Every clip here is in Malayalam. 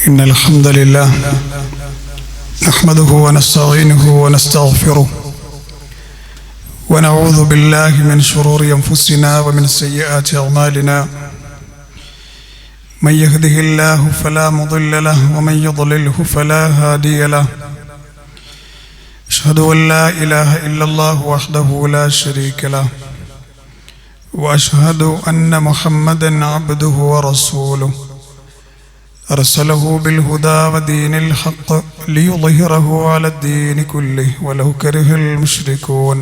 إن الحمد لله نحمده ونستعينه ونستغفره ونعوذ بالله من شرور أنفسنا ومن سيئات أعمالنا من يهده الله فلا مضل له ومن يضلله فلا هادي له أشهد أن لا إله إلا الله وحده لا شريك له وأشهد أن محمدا عبده ورسوله أرسله بالهدى ودين الحق ليظهره على الدين كله ولو كره المشركون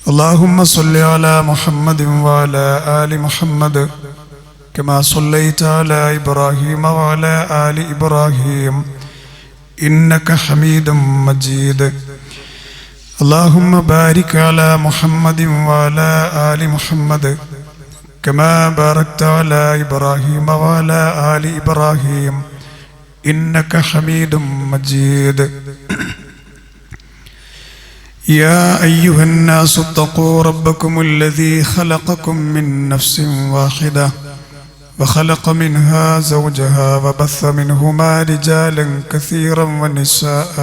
اللهم صل على محمد وعلى آل محمد كما صليت على إبراهيم وعلى آل إبراهيم إنك حميد مجيد اللهم بارك على محمد وعلى آل محمد كما باركت على إبراهيم وعلى آل إبراهيم إنك حميد مجيد يا أيها الناس اتقوا ربكم الذي خلقكم من نفس واحدة وخلق منها زوجها وبث منهما رجالا كثيرا ونساء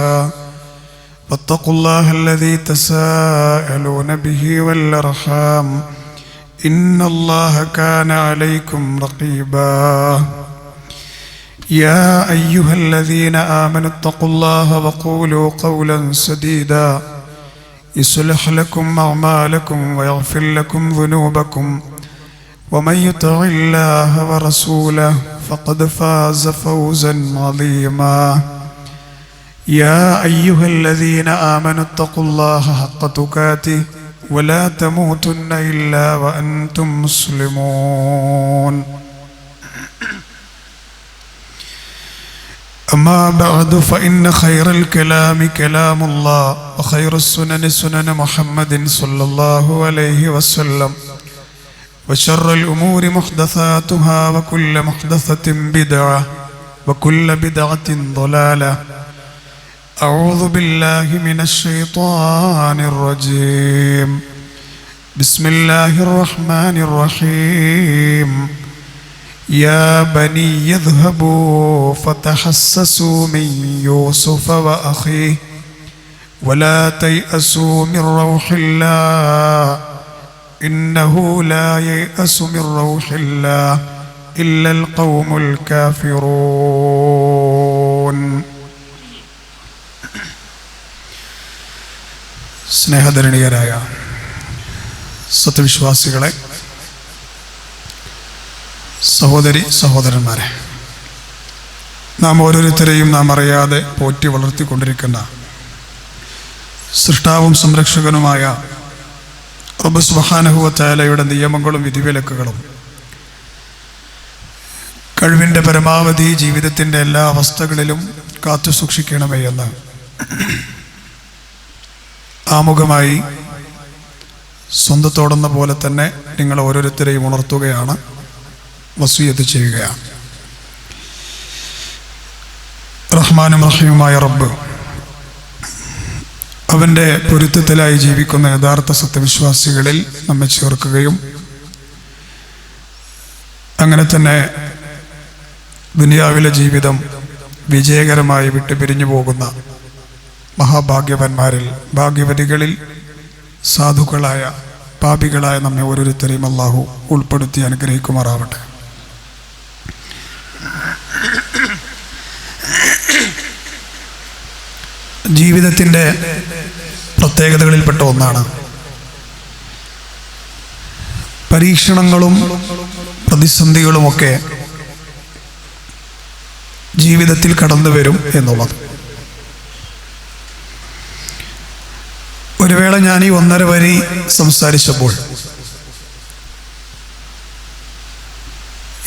واتقوا الله الذي تساءلون به والأرحام إن الله كان عليكم رقيبا يا أيها الذين آمنوا اتقوا الله وقولوا قولا سديدا يصلح لكم أعمالكم ويغفر لكم ذنوبكم ومن يطع الله ورسوله فقد فاز فوزا عظيما يا أيها الذين آمنوا اتقوا الله حق تقاته ولا تموتن إلا وأنتم مسلمون أما بعد فإن خير الكلام كلام الله وخير السنن سنن محمد صلى الله عليه وسلم وشر الأمور محدثاتها وكل محدثة بدعة وكل بدعة ضلالة أعوذ بالله من الشيطان الرجيم بسم الله الرحمن الرحيم يا بني اذهبوا فتحسسوا من يوسف وأخيه ولا تيأسوا من روح الله إنه لا ييأس من روح الله إلا القوم الكافرون. സ്നേഹധരണീയരായ സത്യവിശ്വാസികളെ, സഹോദരി സഹോദരന്മാരെ, നാം ഓരോരുത്തരെയും നാം അറിയാതെ പോറ്റി വളർത്തിക്കൊണ്ടിരിക്കുന്ന സൃഷ്ടാവും സംരക്ഷകനുമായ റബ്ബ് സുബ്ഹാനഹു വ തആലയുടെ നിയമങ്ങളും വിധിവിലക്കുകളും കഴിവിൻ്റെ പരമാവധി ജീവിതത്തിൻ്റെ എല്ലാ അവസ്ഥകളിലും കാത്തു സൂക്ഷിക്കണമേ എന്ന് ആമുഖമായി സ്വന്തത്തോടെന്ന പോലെ തന്നെ നിങ്ങൾ ഓരോരുത്തരെയും ഉണർത്തുകയാണ്, വസിയത്ത് ചെയ്യുകയാണ്. റഹ്മാനും റഹീമുമായ റബ്ബ് അവൻ്റെ പൊരുത്തത്തിലായി ജീവിക്കുന്ന യഥാർത്ഥ സത്യവിശ്വാസികളിൽ നമ്മെ ചേർക്കുകയും അങ്ങനെ തന്നെ ദുനിയാവിലെ ജീവിതം വിജയകരമായി വിട്ടുപിരിഞ്ഞു പോകുന്ന മഹാഭാഗ്യവാന്മാരിൽ, ഭാഗ്യവതികളിൽ, സാധുക്കളായ പാപികളായ നമ്മെ ഓരോരുത്തരെയും അല്ലാഹു ഉൾപ്പെടുത്തി അനുഗ്രഹിക്കുമാറാവട്ടെ. ജീവിതത്തിൻ്റെ പ്രത്യേകതകളിൽപ്പെട്ട ഒന്നാണ് പരീക്ഷണങ്ങളും പ്രതിസന്ധികളുമൊക്കെ ജീവിതത്തിൽ കടന്നു വരും എന്നുള്ളത്. ഒരു വേള ഞാൻ ഈ 1.5 വരി സംസാരിച്ചപ്പോൾ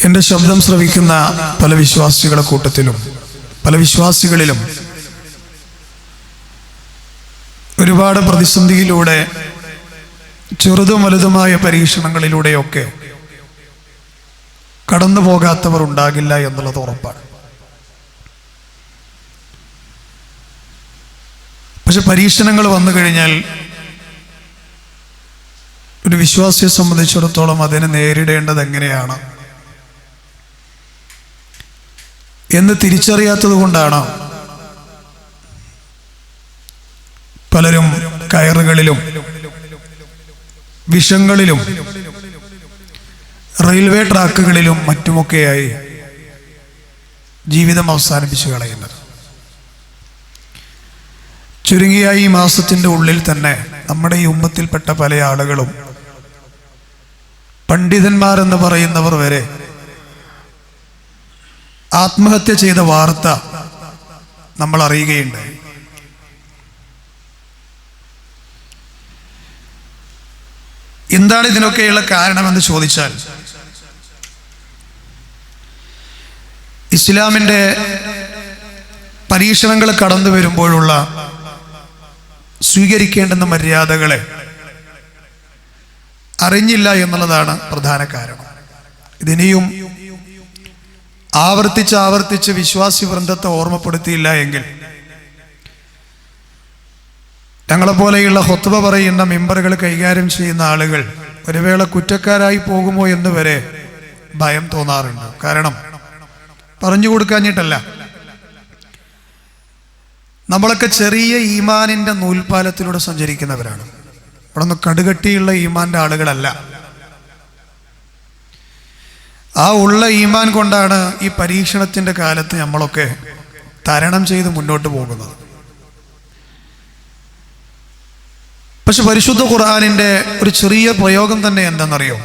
എൻ്റെ ശബ്ദം ശ്രവിക്കുന്ന പല വിശ്വാസികളുടെ കൂട്ടത്തിലും പല വിശ്വാസികളിലും ഒരുപാട് പ്രതിസന്ധിയിലൂടെ ചെറുതും വലുതുമായ പരീക്ഷണങ്ങളിലൂടെയൊക്കെ കടന്നു പോകാത്തവർ ഉണ്ടാകില്ല എന്നുള്ളത് ഉറപ്പാണ്. പക്ഷെ പരീക്ഷണങ്ങൾ വന്നു കഴിഞ്ഞാൽ ഒരു വിശ്വാസിയെ സംബന്ധിച്ചിടത്തോളം അതിനെ നേരിടേണ്ടത് എങ്ങനെയാണ്, എന്ന് തിരിച്ചറിയാത്തത് കൊണ്ടാണ് പലരും കയറുകളിലും വിഷങ്ങളിലും റെയിൽവേ ട്രാക്കുകളിലും മറ്റുമൊക്കെയായി ജീവിതം അവസാനിപ്പിച്ചു കളയുന്നത്. ചുരുങ്ങിയ ഈ മാസത്തിൻ്റെ ഉള്ളിൽ തന്നെ നമ്മുടെ ഈ ഉമ്മത്തിൽപ്പെട്ട പല ആളുകളും പണ്ഡിതന്മാരെന്ന് പറയുന്നവർ വരെ ആത്മഹത്യ ചെയ്ത വാർത്ത നമ്മൾ അറിയുകയുണ്ടായി. എന്താണ് ഇതിനൊക്കെയുള്ള കാരണമെന്ന് ചോദിച്ചാൽ, ഇസ്ലാമിൻ്റെ പരീക്ഷണങ്ങൾ കടന്നു വരുമ്പോഴുള്ള സ്വീകരിക്കേണ്ടുന്ന മര്യാദകളെ അറിഞ്ഞില്ല എന്നുള്ളതാണ് പ്രധാന കാരണം. ഇതിനെയും ആവർത്തിച്ച് വിശ്വാസി വൃന്ദത്തെ ഓർമ്മപ്പെടുത്തിയില്ല എങ്കിൽ ഞങ്ങളെപ്പോലെയുള്ള ഖുത്ബ പറയുന്ന മിമ്പറുകൾ കൈകാര്യം ചെയ്യുന്ന ആളുകൾ ഒരു വേള കുറ്റക്കാരായി പോകുമോ എന്ന് വരെ ഭയം തോന്നാറുണ്ട്. കാരണം പറഞ്ഞു കൊടുക്കാഞ്ഞിട്ടല്ല, നമ്മളൊക്കെ ചെറിയ ഈമാനിൻ്റെ നൂൽപാലത്തിലൂടെ സഞ്ചരിക്കുന്നവരാണ്. ഇവിടെ നിന്ന് കടുകട്ടിയുള്ള ഈമാൻ്റെ ആളുകളല്ല. ആ ഉള്ള ഈമാൻ കൊണ്ടാണ് ഈ പരീക്ഷണത്തിൻ്റെ കാലത്ത് നമ്മളൊക്കെ തരണം ചെയ്ത് മുന്നോട്ട് പോകുന്നത്. പക്ഷെ പരിശുദ്ധ ഖുർആനിൻ്റെ ഒരു ചെറിയ പ്രയോഗം തന്നെ എന്താണെന്നറിയോ?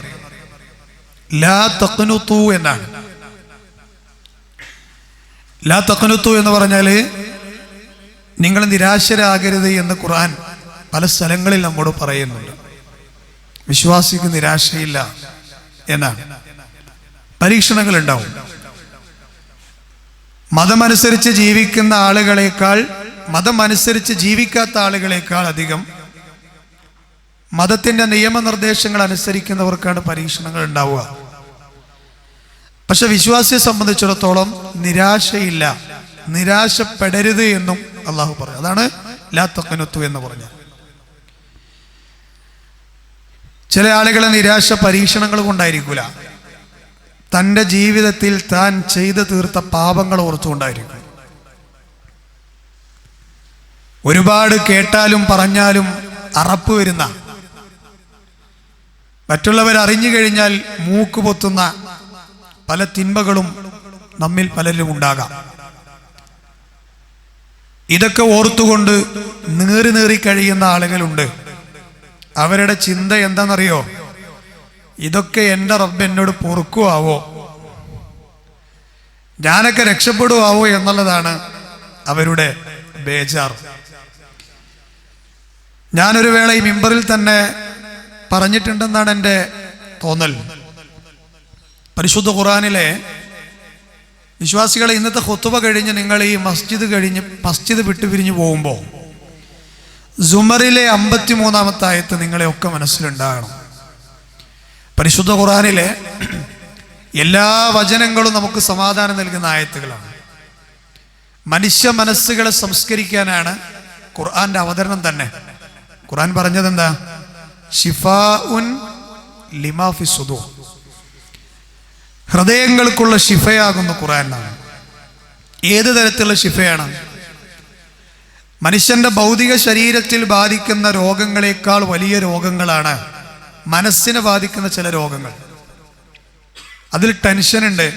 ലാ തഖ്നുതു എന്നാണ്. ലാ തഖ്നുതു എന്ന് പറഞ്ഞാൽ നിങ്ങൾ നിരാശരാകരുത് എന്ന് ഖുർആൻ പല സ്ഥലങ്ങളിൽ നമ്മോട് പറയുന്നുണ്ട്. വിശ്വാസിക്ക് നിരാശയില്ല എന്നാണ്. പരീക്ഷണങ്ങൾ ഉണ്ടാവും. മതമനുസരിച്ച് ജീവിക്കുന്ന ആളുകളെക്കാൾ, മതമനുസരിച്ച് ജീവിക്കാത്ത ആളുകളെക്കാൾ അധികം മതത്തിൻ്റെ നിയമനിർദ്ദേശങ്ങൾ അനുസരിക്കുന്നവർക്കാണ് പരീക്ഷണങ്ങൾ ഉണ്ടാവുക. പക്ഷെ വിശ്വാസിയെ സംബന്ധിച്ചിടത്തോളം നിരാശയില്ല, നിരാശപ്പെടരുത് എന്നും അള്ളാഹു പറയും. അതാണ് ലാ തഖ്നുതു എന്ന് പറഞ്ഞത്. ചില ആളുകളെ നിരാശ പരീക്ഷണങ്ങൾ കൊണ്ടായിരിക്കൂല, തൻ്റെ ജീവിതത്തിൽ താൻ ചെയ്തു തീർത്ത പാപങ്ങൾ ഓർത്തുകൊണ്ടായിരിക്കും. ഒരുപാട് കേട്ടാലും പറഞ്ഞാലും അറപ്പ് വരുന്ന, മറ്റുള്ളവർ അറിഞ്ഞു കഴിഞ്ഞാൽ മൂക്ക് പൊത്തുന്ന പല തിന്മകളും നമ്മിൽ പലരിലും ഉണ്ടാകാം. ഇതൊക്കെ ഓർത്തുകൊണ്ട് നീറി കഴിയുന്ന ആളുകളുണ്ട്. അവരുടെ ചിന്ത എന്താണെന്നറിയോ? ഇതൊക്കെ എൻ്റെ റബ്ബ് എന്നോട് പൊറുക്കുവാവോ, ഞാനൊക്കെ രക്ഷപ്പെടുവാവോ എന്നുള്ളതാണ് അവരുടെ ബേജാർ. ഞാനൊരു വേള ഈ മിമ്പറിൽ തന്നെ പറഞ്ഞിട്ടുണ്ടെന്നാണ് എൻ്റെ തോന്നൽ. പരിശുദ്ധ ഖുർആനിലെ വിശ്വാസികളെ ഇന്നത്തെ ഖുത്ബ കഴിഞ്ഞ് നിങ്ങൾ ഈ മസ്ജിദ് വിട്ടു പിരിഞ്ഞു പോകുമ്പോൾ സുമറിലെ 53-ാമത്തെ ആയത്ത് നിങ്ങളെയൊക്കെ മനസ്സിലുണ്ടാകണം. പരിശുദ്ധ ഖുർആനിലെ എല്ലാ വചനങ്ങളും നമുക്ക് സമാധാനം നൽകുന്ന ആയത്തുകളാണ്. മനുഷ്യ മനസ്സുകളെ സംസ്കരിക്കാനാണ് ഖുർആന്റെ അവതരണം തന്നെ. ഖുർആൻ പറഞ്ഞത് എന്താ? ശിഫാഉൻ ലിമാ ഫി സുദൂർ, ഹൃദയങ്ങൾക്കുള്ള ശിഫയാകുന്ന ഖുർആനാണ്. ഏത് തരത്തിലുള്ള ശിഫയാണ്? മനുഷ്യന്റെ ഭൗതിക ശരീരത്തിൽ ബാധിക്കുന്ന രോഗങ്ങളെക്കാൾ വലിയ രോഗങ്ങളാണ് മനസ്സിനെ ബാധിക്കുന്ന ചില രോഗങ്ങൾ. അതിൽ ടെൻഷനുണ്ട്,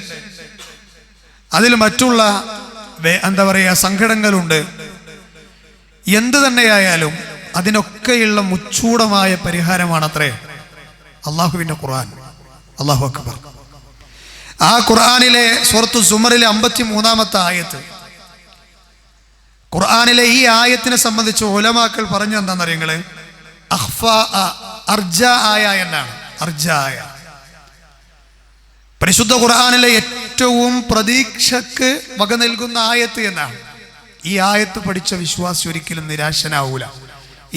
അതിൽ മറ്റുള്ള സങ്കടങ്ങളുണ്ട്. എന്ത് തന്നെയായാലും അതിനൊക്കെയുള്ള മുച്ചൂടമായ പരിഹാരമാണത്രേ അള്ളാഹുവിൻ്റെ ഖുർആൻ. അല്ലാഹു അക്ബർ. ആ ഖുർആനിലെ സൂറത്തു സുമറിലെ 53-ാമത്തെ ആയത്ത്, ഖുർആനിലെ ഈ ആയത്തിനെ സംബന്ധിച്ച് ഉലമാക്കൾ പറഞ്ഞു എന്താണെന്നറിയങ്ങള്? അർജ ആയ എന്നാണ്. അർജ ആയ പരിശുദ്ധ ഖുർആനിലെ ഏറ്റവും പ്രതീക്ഷക്ക് വക നൽകുന്ന ആയത്ത് എന്നാണ്. ഈ ആയത്ത് പഠിച്ച വിശ്വാസി ഒരിക്കലും നിരാശനാവൂല.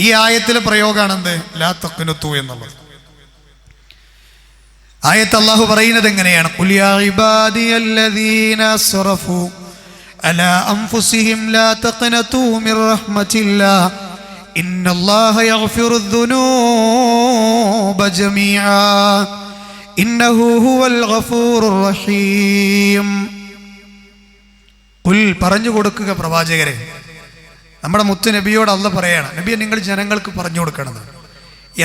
ഈ ആയത്തിലെ പ്രയോഗമാണെന്ത്? ലാ തഖ്നുതു എന്നുള്ളത്. ആയത്ത് അല്ലാഹു പറയുന്നത് എങ്ങനെയാണ്? ഖുൽ യാ ഇബാദിയല്ലദീന അസ്റഫു അലാ അൻഫുസിഹിം ലാ തഖ്നതു മിർ റഹ്മത്തില്ലാഹ് ഇന്നല്ലാഹ യഗ്ഫിറുദ്ദുനൂബ ജമീഅ ഇന്നഹു ഹുവൽ ഗഫൂറുർ റഹീം. കുൽ പറഞ്ഞു കൊടുക്കുക പ്രവാചകരെ. നമ്മുടെ മുത്തു നബിയോട് അള്ളാഹ് പറയണം, നബിയെ നിങ്ങൾ ജനങ്ങൾക്ക് പറഞ്ഞു കൊടുക്കണം.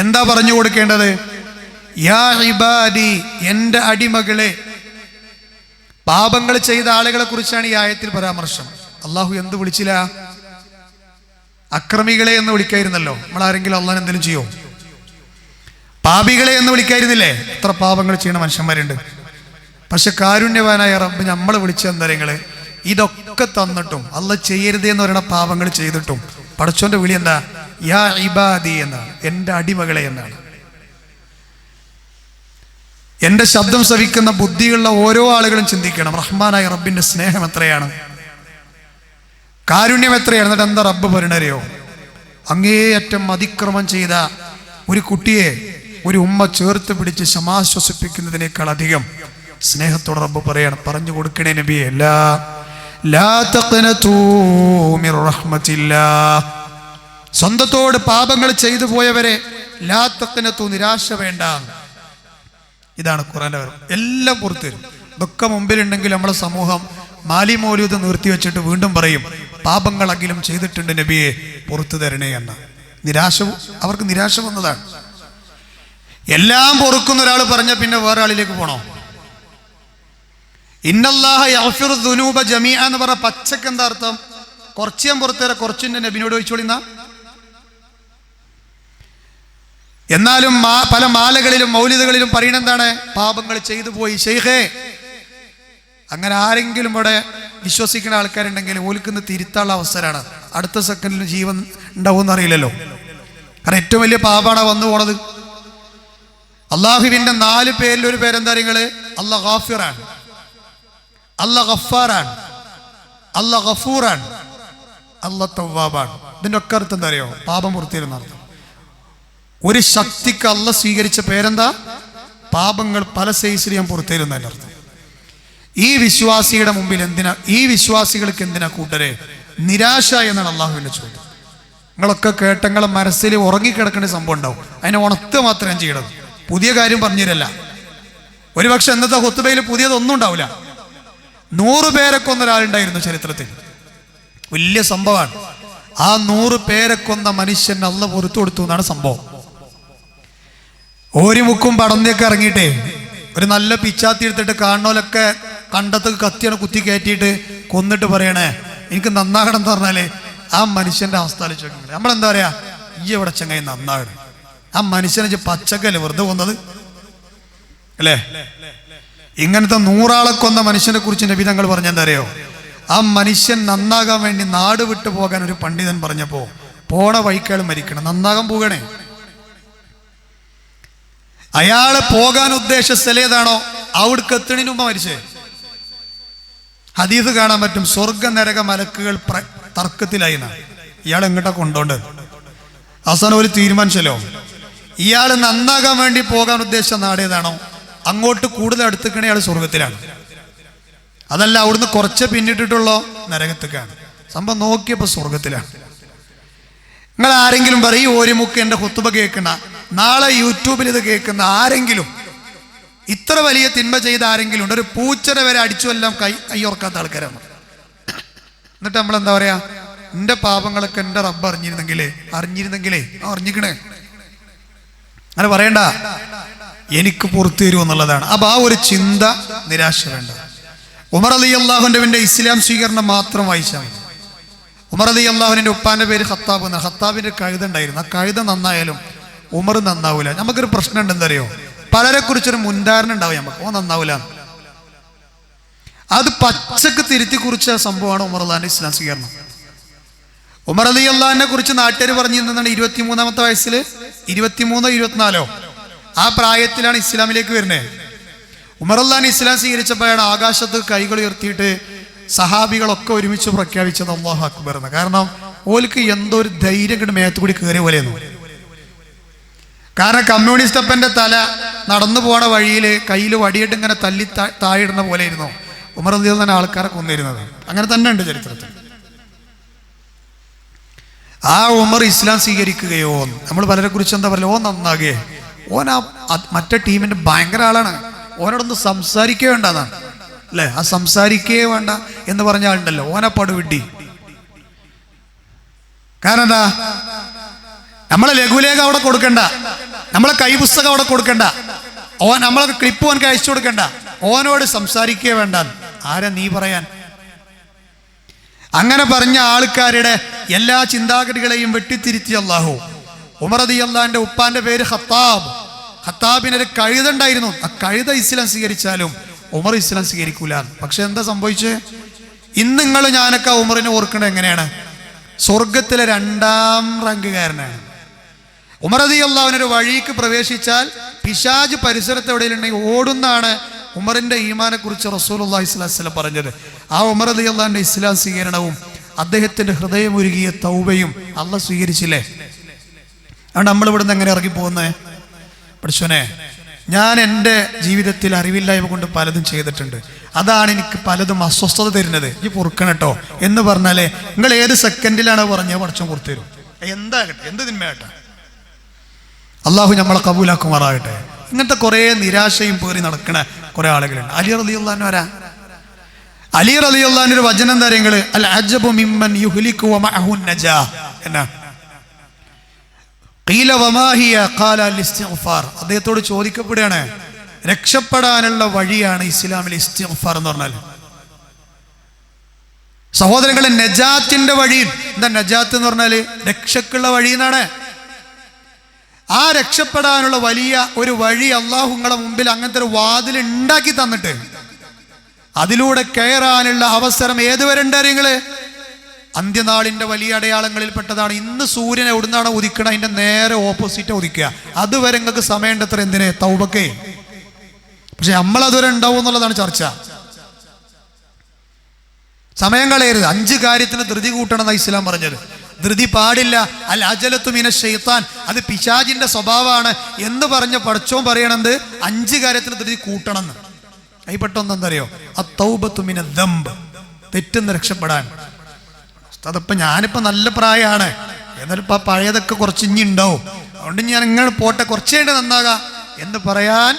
എന്താ പറഞ്ഞു കൊടുക്കേണ്ടത്? യാ ഇബാദി, എൻ്റെ അടിമകളെ. പാപങ്ങൾ ചെയ്ത ആളുകളെ കുറിച്ചാണ് ഈ ആയത്തിൽ പരാമർശം. അള്ളാഹു എന്ത് വിളിച്ചില്ല? അക്രമികളെ എന്ന് വിളിക്കായിരുന്നല്ലോ. നമ്മളാരെങ്കിലും അള്ളാഹ് എന്തെങ്കിലും ചെയ്യോ? പാപികളെ എന്ന് വിളിക്കായിരുന്നില്ലേ? എത്ര പാപങ്ങൾ ചെയ്യുന്ന മനുഷ്യന്മാരുണ്ട്. പക്ഷെ കാരുണ്യവാനായ റബ്ബ് നമ്മളെ വിളിച്ച എന്താ? നിങ്ങള് ഇതൊക്കെ തന്നിട്ടും അള്ളാഹ് ചെയ്യരുതേ എന്ന് പറയുന്ന പാപങ്ങൾ ചെയ്തിട്ടും പടച്ചോന്റെ വിളി എന്താ? യാ ഇബാദി എന്നാണ്, എൻ്റെ അടിമകളെ എന്നാണ്. എൻ്റെ ശബ്ദം ശ്രവിക്കുന്ന ബുദ്ധിയുള്ള ഓരോ ആളുകളും ചിന്തിക്കണം, റഹ്മാനായ റബ്ബിന്റെ സ്നേഹം എത്രയാണ്, കാരുണ്യം എത്രയാണ്. എന്നിട്ട് എന്താ റബ്ബ് പറയണറിയോ? അങ്ങേയറ്റം അതിക്രമം ചെയ്ത ഒരു കുട്ടിയെ ഒരു ഉമ്മ ചേർത്ത് പിടിച്ച് സമാശ്വസിപ്പിക്കുന്നതിനേക്കാൾ അധികം സ്നേഹത്തോടെ റബ്ബ് പറയണം, പറഞ്ഞു കൊടുക്കണേ നബിയെ, ലാ തഖ്നതൂ മിർ റഹ്മത്തില്ലാഹ്. സ്വന്തത്തോട് പാപങ്ങൾ ചെയ്തു പോയവരെ ലാ തഖ്നതൂ, നിരാശ വേണ്ട. ഇതാണ് ഖുർആന്റെ വരം. എല്ലാം പുറത്തു തരും. ഇതൊക്കെ മുമ്പിലുണ്ടെങ്കിൽ നമ്മളെ സമൂഹം മാലി മൗലൂദ് നിർത്തി വെച്ചിട്ട് വീണ്ടും പറയും, പാപങ്ങളെങ്കിലും ചെയ്തിട്ടുണ്ട് നബിയെ, പുറത്തു തരണേ എന്ന. അവർക്ക് നിരാശ വന്നതാണ്. എല്ലാം പൊറുക്കുന്ന ഒരാൾ പറഞ്ഞ പിന്നെ വേറെ ആളിലേക്ക് പോണോ? ഇന്നല്ലാഹ യഗ്ഫിറു ദുനൂബ ജമീഅ എന്ന് പറഞ്ഞ പച്ചക്ക് എന്താ അർത്ഥം? കുറച്ച് ഞാൻ പുറത്തേറെ, കുറച്ചിന്റെ നബിനോട് ചോദിച്ചോളിന്ന. എന്നാലും പല മാലകളിലും മൗലിദുകളിലും പറയുന്നത് എന്താണ്? പാപങ്ങൾ ചെയ്തു പോയി ഷെയ്ഖേ. അങ്ങനെ ആരെങ്കിലും ഇവിടെ വിശ്വസിക്കുന്ന ആൾക്കാരുണ്ടെങ്കിൽ ഓൽക്കുന്ന തിരുത്താനുള്ള അവസരമാണ്. അടുത്ത സെക്കൻഡിൽ ജീവൻ ഉണ്ടാവുമെന്ന് അറിയില്ലല്ലോ. കാരണം ഏറ്റവും വലിയ പാപാണ് വന്നു പോണത്. അള്ളാഹുവിന്റെ 4 പേരിൽ ഒരു പേരെന്താ നിങ്ങള്? അല്ലാഹ് ഗാഫിറാണ്, അല്ലാഹ് ഗഫാറാണ്, അല്ലാഹ് ഗഫൂറാണ്, അല്ലാഹ് തവ്വാബാണ്. ഇതിന്റെ ഒക്കെ അർത്ഥം എന്താ അറിയോ? പാപം പുറത്തിരുന്ന അർത്ഥം. ഒരു ശക്തിക്ക് അല്ലാഹ് സ്വീകരിച്ച പേരെന്താ? പാപങ്ങൾ പല സൈസിൽ ഞാൻ പുറത്തിരുന്നതിന്റെ അർത്ഥം. ഈ വിശ്വാസിയുടെ മുമ്പിൽ എന്തിനാ, ഈ വിശ്വാസികൾക്ക് എന്തിനാ കൂട്ടരെ നിരാശ എന്നാണ് അള്ളാഹുവിന്റെ ചോദ്യം. നിങ്ങളൊക്കെ കേട്ടങ്ങളെ മനസ്സിൽ ഉറങ്ങിക്കിടക്കേണ്ട സംഭവം ഉണ്ടാവും. അതിനെ ഉണർത്തുക മാത്രം ഞാൻ ചെയ്യണത്, പുതിയ കാര്യം പറഞ്ഞിരല്ല. ഒരുപക്ഷെ ഇന്നത്തെ ഹുത്തുബയിൽ പുതിയതൊന്നും ഉണ്ടാവില്ല. 100 പേരെ കൊന്ന ഒരാളുണ്ടായിരുന്നു ചരിത്രത്തിൽ, വലിയ സംഭവമാണ്. ആ 100 പേരെ കൊന്ന മനുഷ്യൻ അള്ളാഹ് പുറത്തു കൊടുത്തു എന്നാണ് സംഭവം. ഒരു മുക്കും പടന്നൊക്കെ ഇറങ്ങിയിട്ടേ ഒരു നല്ല പിച്ചാത്തി എടുത്തിട്ട് കാണുന്നോലൊക്കെ കണ്ടത്ത് കത്തിയാണ് കുത്തി കയറ്റിയിട്ട് കൊന്നിട്ട് പറയണേ എനിക്ക് നന്നാകണം എന്ന് പറഞ്ഞാല് ആ മനുഷ്യന്റെ അവസ്ഥ ആലോചിച്ചു. നമ്മളെന്താ പറയാ? ഈ എവിടെ ചങ്ങായി നന്നാകണം. ആ മനുഷ്യനെ പച്ചക്കല്ലേ വെറുതെ കൊന്നത് അല്ലേ? ഇങ്ങനത്തെ 100 ആളെ കൊന്ന മനുഷ്യനെ കുറിച്ച് നബി തങ്ങൾ പറഞ്ഞെന്താ അറിയോ? ആ മനുഷ്യൻ നന്നാകാൻ വേണ്ടി നാട് വിട്ടു പോകാൻ ഒരു പണ്ഡിതൻ പറഞ്ഞപ്പോ പോണ വൈക്കാൾ മരിക്കണം, നന്നാകാൻ പോകണേ. അയാള് പോകാൻ ഉദ്ദേശിച്ച സ്ഥലേതാണോ അവിടേക്ക് എത്തണിന് മുമ്പ് മരിച്ചേ. ഹദീസ് കാണാൻ പറ്റും, സ്വർഗ നരക മലക്കുകൾ തർക്കത്തിലായി. ഇയാൾ എങ്ങോട്ടാ കൊണ്ടോണ്ട്? അവസാനം ഒരു തീരുമാനിച്ചല്ലോ, ഇയാള് നന്നാകാൻ വേണ്ടി പോകാൻ ഉദ്ദേശിച്ച നാടേതാണോ അങ്ങോട്ട് കൂടുതൽ അടുത്തേക്കണേ അയാൾ സ്വർഗത്തിലാണ്. അതല്ല അവിടുന്ന് കുറച്ച് പിന്നിട്ടിട്ടുള്ളോ നരകത്തേക്കാണ്. സംഭവം നോക്കിയപ്പോ സ്വർഗത്തിലാണ്. നിങ്ങൾ ആരെങ്കിലും പറയും ഒരു മുക്ക് എൻ്റെ ഹുത്തുബ കേൾക്കണ, നാളെ യൂട്യൂബിൽ ഇത് കേൾക്കുന്ന ആരെങ്കിലും ഇത്ര വലിയ തിന്മ ചെയ്ത ആരെങ്കിലും ഉണ്ട്? ഒരു പൂച്ചനെ വരെ അടിച്ചു എല്ലാം കൈയോർക്കാത്ത ആൾക്കാരാണ്. എന്നിട്ട് നമ്മളെന്താ പറയാ? എൻ്റെ പാപങ്ങളൊക്കെ എൻ്റെ റബ്ബ് അറിഞ്ഞിരുന്നെങ്കിലേ അറിഞ്ഞിക്കണേ. അങ്ങനെ പറയണ്ട, എനിക്ക് പുറത്തു തരൂ എന്നുള്ളതാണ്. അപ്പൊ ആ ഒരു ചിന്ത, നിരാശ വേണ്ട. ഉമർ റളിയല്ലാഹുവിന്റെ ഇസ്ലാം സ്വീകരണം മാത്രം വായിച്ചാൽ മതി. ഉമർ റളിയല്ലാഹുവിന്റെ ഉപ്പാന്റെ പേര് ഖത്താബ് എന്നാണ്. ഖത്താബിന്റെ കഴുത ഉണ്ടായിരുന്നു. ആ കഴുത നന്നായാലും ഉമർ നന്നാവൂല. നമുക്കൊരു പ്രശ്നം ഉണ്ടെന്നറിയോ? പലരെ കുറിച്ചൊരു മുൻധാരണ ഉണ്ടാവും നമുക്ക്, ഓ നന്നാവൂല. അത് പച്ചക്ക് തിരുത്തി കുറിച്ച സംഭവമാണ് ഉമർ റളിയല്ലാഹുവിന്റെ ഇസ്ലാം സ്വീകരണം. ഉമർ റളിയല്ലാഹുവിനെ കുറിച്ച് നാട്ടുകാർ പറഞ്ഞിരുന്നതാണ് 23-ാമത്തെ വയസ്സിൽ, 23 24 ആ പ്രായത്തിലാണ് ഇസ്ലാമിലേക്ക് വരുന്നത്. ഉമർ റളിയല്ലാഹു ഇസ്ലാം സ്വീകരിച്ചപ്പോഴാണ് ആകാശത്ത് കൈകൾ ഉയർത്തിയിട്ട് സഹാബികളൊക്കെ ഒരുമിച്ച് പ്രഖ്യാപിച്ചത് അല്ലാഹു അക്ബർ എന്ന്. കാരണം ഓൽക്ക് എന്തോ ഒരു ധൈര്യം കിട്ടും മേത്ത് കൂടി കയറിയ പോലെയെന്നു. കാരണം കമ്മ്യൂണിസ്റ്റ് അപ്പന്റെ തല നടന്നു പോണ വഴിയിൽ കയ്യിൽ വടിയിട്ട് ഇങ്ങനെ തല്ലി താഴിടുന്ന പോലെ ആയിരുന്നു ഉമർ റളിയല്ലാഹു തന്നെ ആൾക്കാരെ കൊന്നിരുന്നത്. അങ്ങനെ തന്നെ ഉണ്ട് ചരിത്രത്തിൽ. ആ ഉമർ ഇസ്ലാം സ്വീകരിക്കുകയോ, നമ്മൾ പലരെ കുറിച്ച് എന്താ പറയുക, ഓ നന്നാകെ, ഓൻ ആ മറ്റേ ടീമിന്റെ ഭയങ്കര ആളാണ്, ഓനോടൊന്ന് സംസാരിക്കേ വേണ്ടെന്നാണ്. അല്ലെ? ആ സംസാരിക്കേ വേണ്ട എന്ന് പറഞ്ഞ ആളുണ്ടല്ലോ, ഓനപ്പാട് വിഡ്ഢി. കാരണം എന്താ? നമ്മളെ ലഘുലേഖ അവിടെ കൊടുക്കണ്ട, നമ്മളെ കൈപുസ്തകം അവിടെ കൊടുക്കണ്ട, നമ്മളെ ക്ലിപ്പ് ഓനക്ക് അയച്ചു കൊടുക്കണ്ട, ഓനോട് സംസാരിക്കേ വേണ്ട. ആരാ നീ പറയാൻ? അങ്ങനെ പറഞ്ഞ ആൾക്കാരുടെ എല്ലാ ചിന്താഗതികളെയും വെട്ടിത്തിരുത്തി അല്ലാഹു. ഉമർ റളിയല്ലാഹുവിന്റെ ഉപ്പാന്റെ പേര് ഖത്താബ്. ഖത്താബിനൊരു കഴുതുണ്ടായിരുന്നു. ആ കഴുത ഇസ്ലാം സ്വീകരിച്ചാലും ഉമർ ഇസ്ലാം സ്വീകരിക്കൂല. പക്ഷെ എന്താ സംഭവിച്ചേ? ഇന്ന് നിങ്ങൾ ഞാനൊക്കെ ഉമറിനെ ഓർക്കണത് എങ്ങനെയാണ്? സ്വർഗത്തിലെ 2ാം റാങ്കുകാരനാണ്. ഉമർ റളിയല്ലാഹുവിനൊരു വഴിക്ക് പ്രവേശിച്ചാൽ പിശാച് പരിസരത്ത് എവിടെയുണ്ടെങ്കിൽ ഓടുന്നാണ് ഉമറിന്റെ ഈമാനെ കുറിച്ച് റസൂലുള്ളാഹി സ്വല്ലല്ലാഹു അലൈഹി വസല്ലം പറഞ്ഞത്. ആ ഉമർ റളിയല്ലാഹുവിന്റെ ഇസ്ലാം സ്വീകരണവും അദ്ദേഹത്തിന്റെ ഹൃദയമുരുകിയ തൗബയും അള്ളാഹ് സ്വീകരിച്ചില്ലേ? അതുകൊണ്ട് നമ്മൾ ഇവിടുന്ന് എങ്ങനെ ഇറങ്ങി പോകുന്നേ? പഠിച്ചോനെ, ഞാൻ എൻ്റെ ജീവിതത്തിൽ അറിവില്ലായ്മ കൊണ്ട് പലതും ചെയ്തിട്ടുണ്ട്, അതാണ് എനിക്ക് പലതും അസ്വസ്ഥത തരുന്നത്, ഈ പൊറുക്കണം കേട്ടോ എന്ന് പറഞ്ഞാലേ നിങ്ങൾ ഏത് സെക്കൻഡിലാണ് പറഞ്ഞത് പഠിച്ചോ പുറത്തു തരും. എന്താകട്ടെ, എന്ത് തിന്മയാട്ടെ, അള്ളാഹു നമ്മളെ കബൂലാക്കുമാറാകട്ടെ. ഇങ്ങനത്തെ കുറെ നിരാശയും പേറി നടക്കണ കുറെ ആളുകളുണ്ട്. അലി റളിയല്ലാഹു അൻഹു അലി റളിയല്ലാഹു അൻഹു ഒരു വചനം തരങ്ങള് അൽ അജബു മിമ്മൻ യുഹ്ലികു വമഅഹു നജാ എന്നാ ഖീല വമാ ഹിയ ഖാല അൽ ഇസ്തിഗ്ഫാർ. അദ്ദേഹത്തോട് ചോദിക്കപ്പെടുകയാണ്, രക്ഷപ്പെടാനുള്ള വഴിയാണ് ഇസ്ലാമിൽ ഇസ്തിഗ്ഫാർ എന്ന് പറഞ്ഞാൽ. സഹോദരങ്ങളെ, നജാത്തിന്റെ വഴി എന്താ? നജാത്ത് എന്ന് പറഞ്ഞാല് രക്ഷക്കുള്ള വഴി എന്നാണ്. ആ രക്ഷപ്പെടാനുള്ള വലിയ ഒരു വഴി അള്ളാഹു നിങ്ങളുടെ മുമ്പിൽ അങ്ങനത്തെ ഒരു വാതിൽ ഉണ്ടാക്കി തന്നിട്ട് അതിലൂടെ കയറാനുള്ള അവസരം ഏതുവരെ ഉണ്ട് നിങ്ങള്? അന്ത്യനാളിന്റെ വലിയ അടയാളങ്ങളിൽ പെട്ടതാണ് ഇന്ന് സൂര്യൻ എവിടുന്നാണ് ഉദിക്കണം അതിന്റെ നേരെ ഓപ്പോസിറ്റ് ഉദിക്കുക. അതുവരെ നിങ്ങൾക്ക് സമയമുണ്ട്. എത്ര എന്തിനെ? തൗബക്കേ. പക്ഷെ നമ്മളതുവരെ ഉണ്ടാവും എന്നുള്ളതാണ് ചർച്ച. സമയം കളയരുത്. 5 കാര്യത്തിന് ധൃതി കൂട്ടണം എന്നാണ് ഇസ്ലാം പറഞ്ഞത്. ധൃതി പാടില്ല. അൽ അജലത്തു മിന ശൈത്താൻ, അത് പിശാചിന്റെ സ്വഭാവമാണ് എന്ന് പറഞ്ഞ പടച്ചോൻ പറയണത് 5 കാര്യത്തിന് ധൃതി കൂട്ടണം എന്ന്. അതിൽപ്പെട്ടൊന്നെന്തറിയോ? അത്തൗബത്തു മിന ദംബ്, തെറ്റുന്ന് രക്ഷപ്പെടാൻ. അതിപ്പോ ഞാനിപ്പോ നല്ല പ്രായമാണ്, എന്നാലും ഇപ്പൊ പഴയതൊക്കെ കുറച്ച് ഇനി ഉണ്ടാവും, അതുകൊണ്ട് ഞാൻ ഇങ്ങനെ പോട്ടെ, കുറച്ചേണ്ട് നന്നാകാം എന്ന് പറയാൻ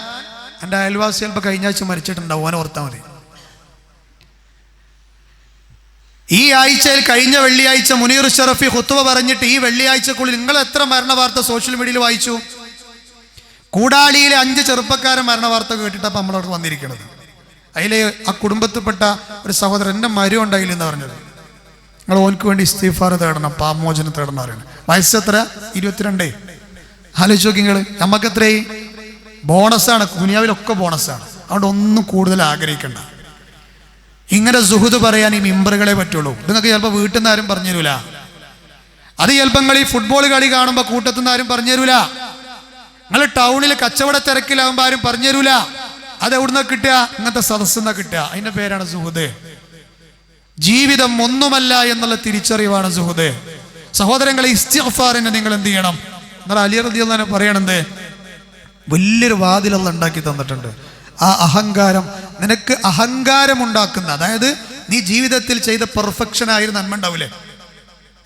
എൻ്റെ അയൽവാസി ചിലപ്പോൾ കഴിഞ്ഞ ആഴ്ച മരിച്ചിട്ടുണ്ടാവും, ഓനെ ഓർത്താൽ മതി. ഈ ആഴ്ചയിൽ കഴിഞ്ഞ വെള്ളിയാഴ്ച മുനീർ ഷറഫി ഖുത്ബ പറഞ്ഞിട്ട് ഈ വെള്ളിയാഴ്ചക്കുള്ളിൽ നിങ്ങൾ എത്ര മരണ വാർത്ത സോഷ്യൽ മീഡിയയിൽ വായിച്ചു? കൂടാളിയിലെ 5 ചെറുപ്പക്കാരെ മരണ വാർത്ത കേട്ടിട്ടപ്പോൾ നമ്മളവിടെ വന്നിരിക്കുന്നത്. അതിലെ ആ കുടുംബത്തിൽപ്പെട്ട ഒരു സഹോദരൻ, എൻ്റെ മരം ഉണ്ടായില്ലെന്ന് പറഞ്ഞത്. നിങ്ങൾ ഓനക്ക് വേണ്ടി ഇസ്തിഗ്ഫാർ തേടണം, പാപമോചനം തേടണം പറയുന്നത്. വയസ്സെത്ര? 22. ആലോചിച്ച് നോക്കി നിങ്ങൾ. നമുക്കെത്രയായി? ബോണസാണ്, ദുനിയാവിലൊക്കെ ബോണസാണ്. അതുകൊണ്ട് ഒന്നും കൂടുതൽ ആഗ്രഹിക്കണ്ട. ഇങ്ങനെ സുഹൃത്ത് പറയാൻ ഈ മിമ്പറുകളെ പറ്റുള്ളൂ. ഇത് നിങ്ങൾക്ക് ചിലപ്പോൾ വീട്ടിൽ നിന്ന് ആരും പറഞ്ഞു തരൂല. അത് ചിലപ്പോൾ നിങ്ങൾ ഈ ഫുട്ബോൾ കളി കാണുമ്പോൾ കൂട്ടത്തിൽ നിന്ന് ആരും പറഞ്ഞു തരൂല. നിങ്ങൾ ടൗണിൽ കച്ചവട തിരക്കിലാവുമ്പോൾ ആരും പറഞ്ഞു തരൂല. അത് എവിടുന്ന കിട്ടുക? ഇങ്ങനത്തെ സദസ്സെന്ന കിട്ടുക. അതിന്റെ പേരാണ് സുഹൃത്ത്. ജീവിതം ഒന്നുമല്ല എന്നുള്ള തിരിച്ചറിവാണ് സുഹൃത്ത്. സഹോദരങ്ങളെ, ഇസ്തിഗ്ഫാറിനെ നിങ്ങൾ എന്ത് ചെയ്യണം? എന്നാൽ അലി റളിയല്ലാഹു അൻഹു പറയണത് വലിയൊരു വാതിൽ അല്ലാഹു ഉണ്ടാക്കി തന്നിട്ടുണ്ട്. ആ അഹങ്കാരം, നിനക്ക് അഹങ്കാരം ഉണ്ടാക്കുന്ന, അതായത് നീ ജീവിതത്തിൽ ചെയ്ത പെർഫെക്ഷൻ ആയി നന്മ ഉണ്ടാവില്ലേ?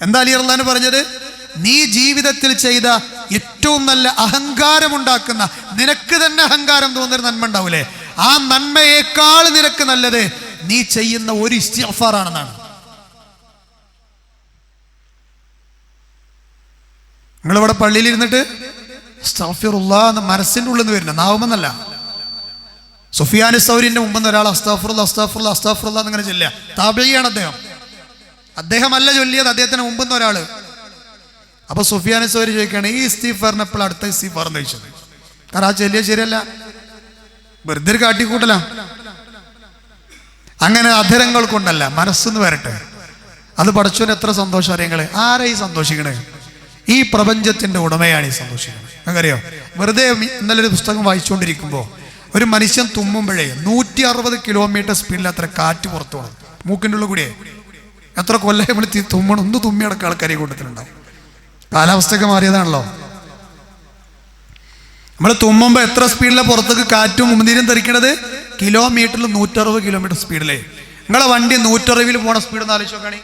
എന്താ അലി റളിയല്ലാഹു അൻഹു പറഞ്ഞത്? നീ ജീവിതത്തിൽ ചെയ്ത ഏറ്റവും നല്ല അഹങ്കാരം ഉണ്ടാക്കുന്ന, നിനക്ക് തന്നെ അഹങ്കാരം തോന്നുന്ന നന്മ ഉണ്ടാവില്ലേ? ആ നന്മയേക്കാൾ നിനക്ക് നല്ലത് നീ ചെയ്യുന്ന ഒരു ഇസ്തിഗ്ഫാർ ആണെന്നാണ്. നിങ്ങളിവിടെ പള്ളിയിൽ ഇരുന്നിട്ട് അസ്തഗ്ഫിറുല്ലാഹ് എന്ന് മനസ്സിൻ്റെ ഉള്ളിൽ നിന്ന് വരുന്ന, നാവുമെന്നല്ല. സുഫിയാൻ സൗരിന്റെ മുമ്പ് ഒരാൾ അസ്തഗ്ഫിറുല്ലാഹ് അസ്തഗ്ഫിറുല്ലാഹ് അസ്തഗ്ഫിറുല്ലാഹ് എന്നിങ്ങനെ ചൊല്ലുക. താബിഈയാണ് അദ്ദേഹമല്ല ചൊല്ലിയത്, അദ്ദേഹത്തിന് മുമ്പ് ഒരാള്. അപ്പൊ സുഫിയാൻ സൗരി ചോദിക്കുകയാണ്, ഈ ഇസ്തിഗ്ഫാറിന് എപ്പോൾ അടുത്ത ഇസ്തിഗ്ഫാർ എന്ന് ചോദിച്ചത്? കാരണം ആ ചൊല്ലിയ ശരിയല്ല, വെറുതെ ഒരു കാട്ടിക്കൂട്ടല. അങ്ങനെ അധരങ്ങൾ കൊണ്ടല്ല, മനസ്സെന്ന് വരട്ടെ. അത് പടച്ചോന് എത്ര സന്തോഷം അറിയങ്ങളെ. ആരാ ഈ സന്തോഷിക്കണേ? ഈ പ്രപഞ്ചത്തിന്റെ ഉടമയാണ് ഈ സന്തോഷിക്കുന്നത്. നിങ്ങൾക്കറിയോ? വെറുതെ ഇന്നലെ ഒരു പുസ്തകം വായിച്ചുകൊണ്ടിരിക്കുമ്പോൾ ഒരു മനുഷ്യൻ തുമ്മുമ്പോഴേ 160 കിലോമീറ്റർ സ്പീഡിൽ അത്ര കാറ്റ് പുറത്തു പോകണം മൂക്കിൻ്റെ ഉള്ളിൽ കൂടിയേ. എത്ര കൊല്ലം നമ്മൾ തുമ്മണം, ഒന്ന് തുമ്മിയടക്കം ആൾക്കാരെ കൂട്ടത്തിലുണ്ടാവും. കാലാവസ്ഥയൊക്കെ മാറിയതാണല്ലോ. നമ്മൾ തുമ്മുമ്പോൾ എത്ര സ്പീഡിലാണ് പുറത്തേക്ക് കാറ്റും മുന്തിരിയും തെറിക്കണത്? കിലോമീറ്ററിൽ 160 കിലോമീറ്റർ സ്പീഡിലേ. നിങ്ങളെ വണ്ടി 160 പോണ സ്പീഡ് ഒന്ന് ആലോചിച്ച് നോക്കണേ.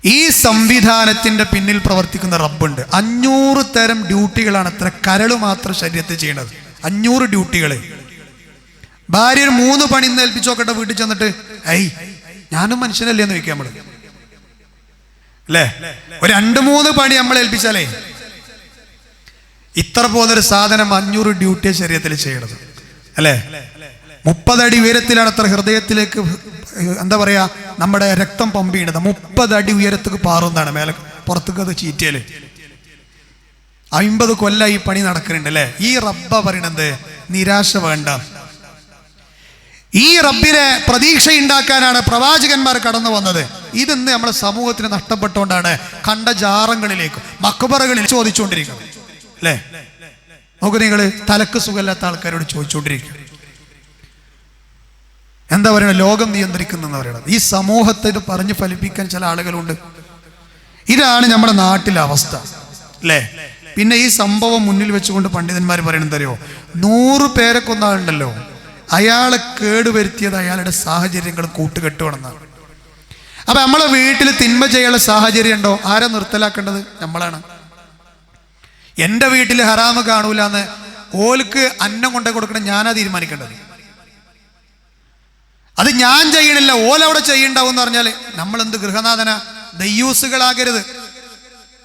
ഈ സംവിധാനത്തിന്റെ പിന്നിൽ പ്രവർത്തിക്കുന്ന റബ്ബുണ്ട്. 500 തരം ഡ്യൂട്ടികളാണ് അത്ര കരൾ മാത്രം ശരീരത്തിൽ ചെയ്യണത്. 500 ഡ്യൂട്ടികൾ. ഭാര്യ ഒരു 3 പണി ഇന്ന് ഏൽപ്പിച്ചോക്കട്ടെ, വീട്ടിൽ ചെന്നിട്ട് ഞാനും മനുഷ്യനല്ലേ എന്ന് ചോദിക്കാം നമ്മള് അല്ലേ? ഒരു 2-3 പണി നമ്മൾ ഏൽപ്പിച്ചാലേ ഇത്ര പോകുന്നൊരു സാധനം 500 ഡ്യൂട്ടിയെ ശരീരത്തിൽ ചെയ്യണത് അല്ലേ? 30 അടി ഉയരത്തിലാണ് അത്ര ഹൃദയത്തിലേക്ക് എന്താ പറയാ നമ്മുടെ രക്തം പമ്പ് ചെയ്യണത്. 30 അടി ഉയരത്തേക്ക് പാറുന്നതാണ് മേലെ പുറത്തേക്ക് അത് ചീറ്റിയല്. 50 കൊല്ലം ഈ പണി നടക്കുന്നുണ്ട് അല്ലേ? ഈ റബ്ബ പറയണത് നിരാശ വേണ്ട. ഈ റബ്ബിനെ പ്രതീക്ഷ ഉണ്ടാക്കാനാണ് പ്രവാചകന്മാർ കടന്നു വന്നത്. ഇതെന്ന് നമ്മുടെ സമൂഹത്തിന് നഷ്ടപ്പെട്ടുകൊണ്ടാണ് കണ്ട ജാറങ്ങളിലേക്കും മക്ബറകളിൽ ചോദിച്ചുകൊണ്ടിരിക്കുന്നത് അല്ലേ? നോക്കൂ, നിങ്ങൾ തലക്ക് സുഖമില്ലാത്ത ആൾക്കാരോട് ചോദിച്ചുകൊണ്ടിരിക്കുക, എന്താ പറയണത്? ലോകം നിയന്ത്രിക്കുന്ന പറയണത്. ഈ സമൂഹത്തെ ഇത് പറഞ്ഞ് ഫലിപ്പിക്കാൻ ചില ആളുകളുണ്ട്. ഇതാണ് നമ്മുടെ നാട്ടിലെ അവസ്ഥ അല്ലേ? പിന്നെ ഈ സംഭവം മുന്നിൽ വെച്ചുകൊണ്ട് പണ്ഡിതന്മാർ പറയണത് അറിയോ? 100 പേരെ കൊന്ന ആളുണ്ടല്ലോ, അയാളെ കേടുവരുത്തിയത് അയാളുടെ സാഹചര്യങ്ങൾ കൂട്ടുകെട്ടുവാണെന്നാണ്. അപ്പൊ നമ്മളെ വീട്ടിൽ തിന്മ ചെയ്യാനുള്ള സാഹചര്യം ഉണ്ടോ? ആരാ നിർത്തലാക്കേണ്ടത്? നമ്മളാണ്. എൻ്റെ വീട്ടിൽ ഹറാമ് കാണൂലെന്ന് ഓൽക്ക് അന്നം കൊണ്ടു കൊടുക്കണം, ഞാനാ തീരുമാനിക്കേണ്ടത്. അത് ഞാൻ ചെയ്യണില്ല, ഓലവിടെ ചെയ്യണ്ടാവും എന്ന് പറഞ്ഞാൽ നമ്മളെന്ത് ഗൃഹനാഥന? ദയ്യൂസുകളാകരുത്.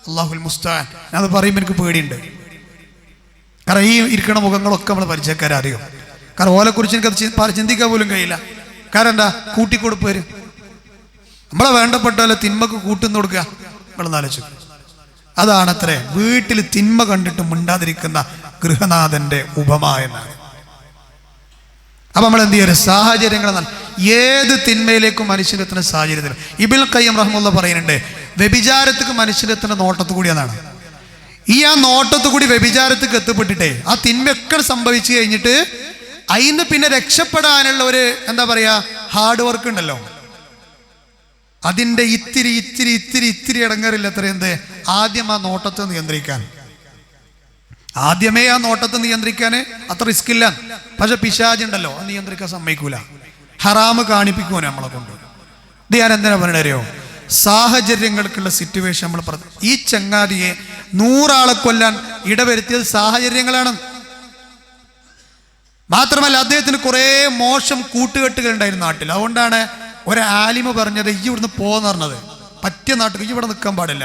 അല്ലാഹുൽ മുസ്തആൻ. അത് പറയുമ്പോൾ എനിക്ക് പേടിയുണ്ട്. കാരണം ഈ ഇരിക്കണ മുഖങ്ങളൊക്കെ നമ്മൾ പരിചയക്കാരറിയും. കാരണം ഓലെ കുറിച്ച് എനിക്ക് ചിന്തിക്കാൻ പോലും കഴിയില്ല. കാരണം എന്താ? കൂട്ടിക്കൊടുപ്പ് വരും. നമ്മളെ വേണ്ടപ്പെട്ട തിന്മക്ക് കൂട്ടുന്നു കൊടുക്കുക. നമ്മളൊന്നാലോചിച്ചു. അതാണത്രേ വീട്ടിൽ തിന്മ കണ്ടിട്ട് മിണ്ടാതിരിക്കുന്ന ഗൃഹനാഥന്റെ ഉപമ എന്നാണ്. അപ്പൊ നമ്മൾ എന്ത് ചെയ്യും? സാഹചര്യങ്ങൾ ഏത് തിന്മയിലേക്കും മനുഷ്യനെത്തുന്ന സാഹചര്യത്തിൽ ഇബ്നുൽ ഖയ്യിം റഹ്മത്തുള്ളാഹി പറയുന്നുണ്ട്, വ്യഭിചാരത്തിക്ക് മനുഷ്യനെത്തുന്ന നോട്ടത്തു കൂടിയാണ്. ആ നോട്ടത്തു കൂടി വ്യഭിചാരത്തിക്ക് എത്തിപ്പെട്ടിട്ടേ ആ തിന്മയൊക്കെ സംഭവിച്ചു കഴിഞ്ഞിട്ട് അതിന് പിന്നെ രക്ഷപ്പെടാനുള്ള ഒരു എന്താ പറയാ ഹാർഡ് വർക്ക് ഉണ്ടല്ലോ, അതിൻ്റെ ഇത്തിരി ഇടങ്ങറില്ല അത്ര. എന്ത്? ആദ്യം ആ നോട്ടത്തെ നിയന്ത്രിക്കാൻ. ആദ്യമേ ആ നോട്ടത്തെ നിയന്ത്രിക്കാൻ അത്ര റിസ്ക് ഇല്ല. പക്ഷെ പിശാചുണ്ടല്ലോ, അത് നിയന്ത്രിക്കാൻ സമ്മതിക്കൂല. ഹറാമ് കാണിപ്പിക്കുമോ നമ്മളെ കൊണ്ട്. ഇത് ഞാൻ എന്തിനാ പറയണറിയോ? സാഹചര്യങ്ങൾക്കുള്ള സിറ്റുവേഷൻ നമ്മൾ ഈ ചങ്ങാതിയെ 100 ആളെ കൊല്ലാൻ ഇടവരുത്തിയത് സാഹചര്യങ്ങളാണ്. മാത്രമല്ല അദ്ദേഹത്തിന് കുറേ മോശം കൂട്ടുകെട്ടുകൾ ഉണ്ടായിരുന്നു നാട്ടിൽ. അതുകൊണ്ടാണ് ഒരു ആലിമ പറഞ്ഞത് ഈ ഇവിടുന്ന് പോന്ന് പറഞ്ഞത്. പറ്റിയ നാട്ടിൽ ഈ ഇവിടെ നിൽക്കാൻ പാടില്ല.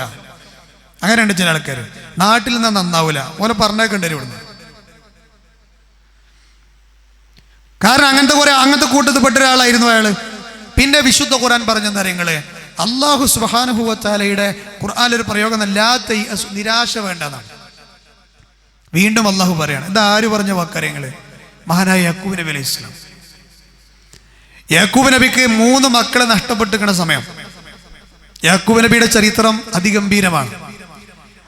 അങ്ങനെയുണ്ട് ചില ആൾക്കാർ. നാട്ടിൽ നിന്ന് നന്നാവൂല ഓലെ പറഞ്ഞേക്കണ്ടേ ഇവിടുന്ന്. കാരണം അങ്ങനത്തെ കൂട്ടത്തിൽ പെട്ട ഒരാളായിരുന്നു അയാള്. പിന്നെ വിശുദ്ധ ഖുർആൻ പറഞ്ഞെന്ന കാര്യങ്ങള് അല്ലാഹു സുബ്ഹാനഹു വ തആലയുടെ ഖുർആനിലൊരു പ്രയോഗം, നിരാശ വേണ്ടെന്നാണ്. വീണ്ടും അള്ളാഹു പറയാണ്. ഇത് ആര് പറഞ്ഞ വാക്കറിയങ്ങള്? മഹാനായ യാക്കൂബ് നബി അലൈഹി സ്വലാം. യാക്കൂബ് നബിക്ക് 3 മക്കളെ നഷ്ടപ്പെട്ടിരിക്കുന്ന സമയം. യാക്കൂബ് നബിയുടെ ചരിത്രം അതിഗംഭീരമാണ്.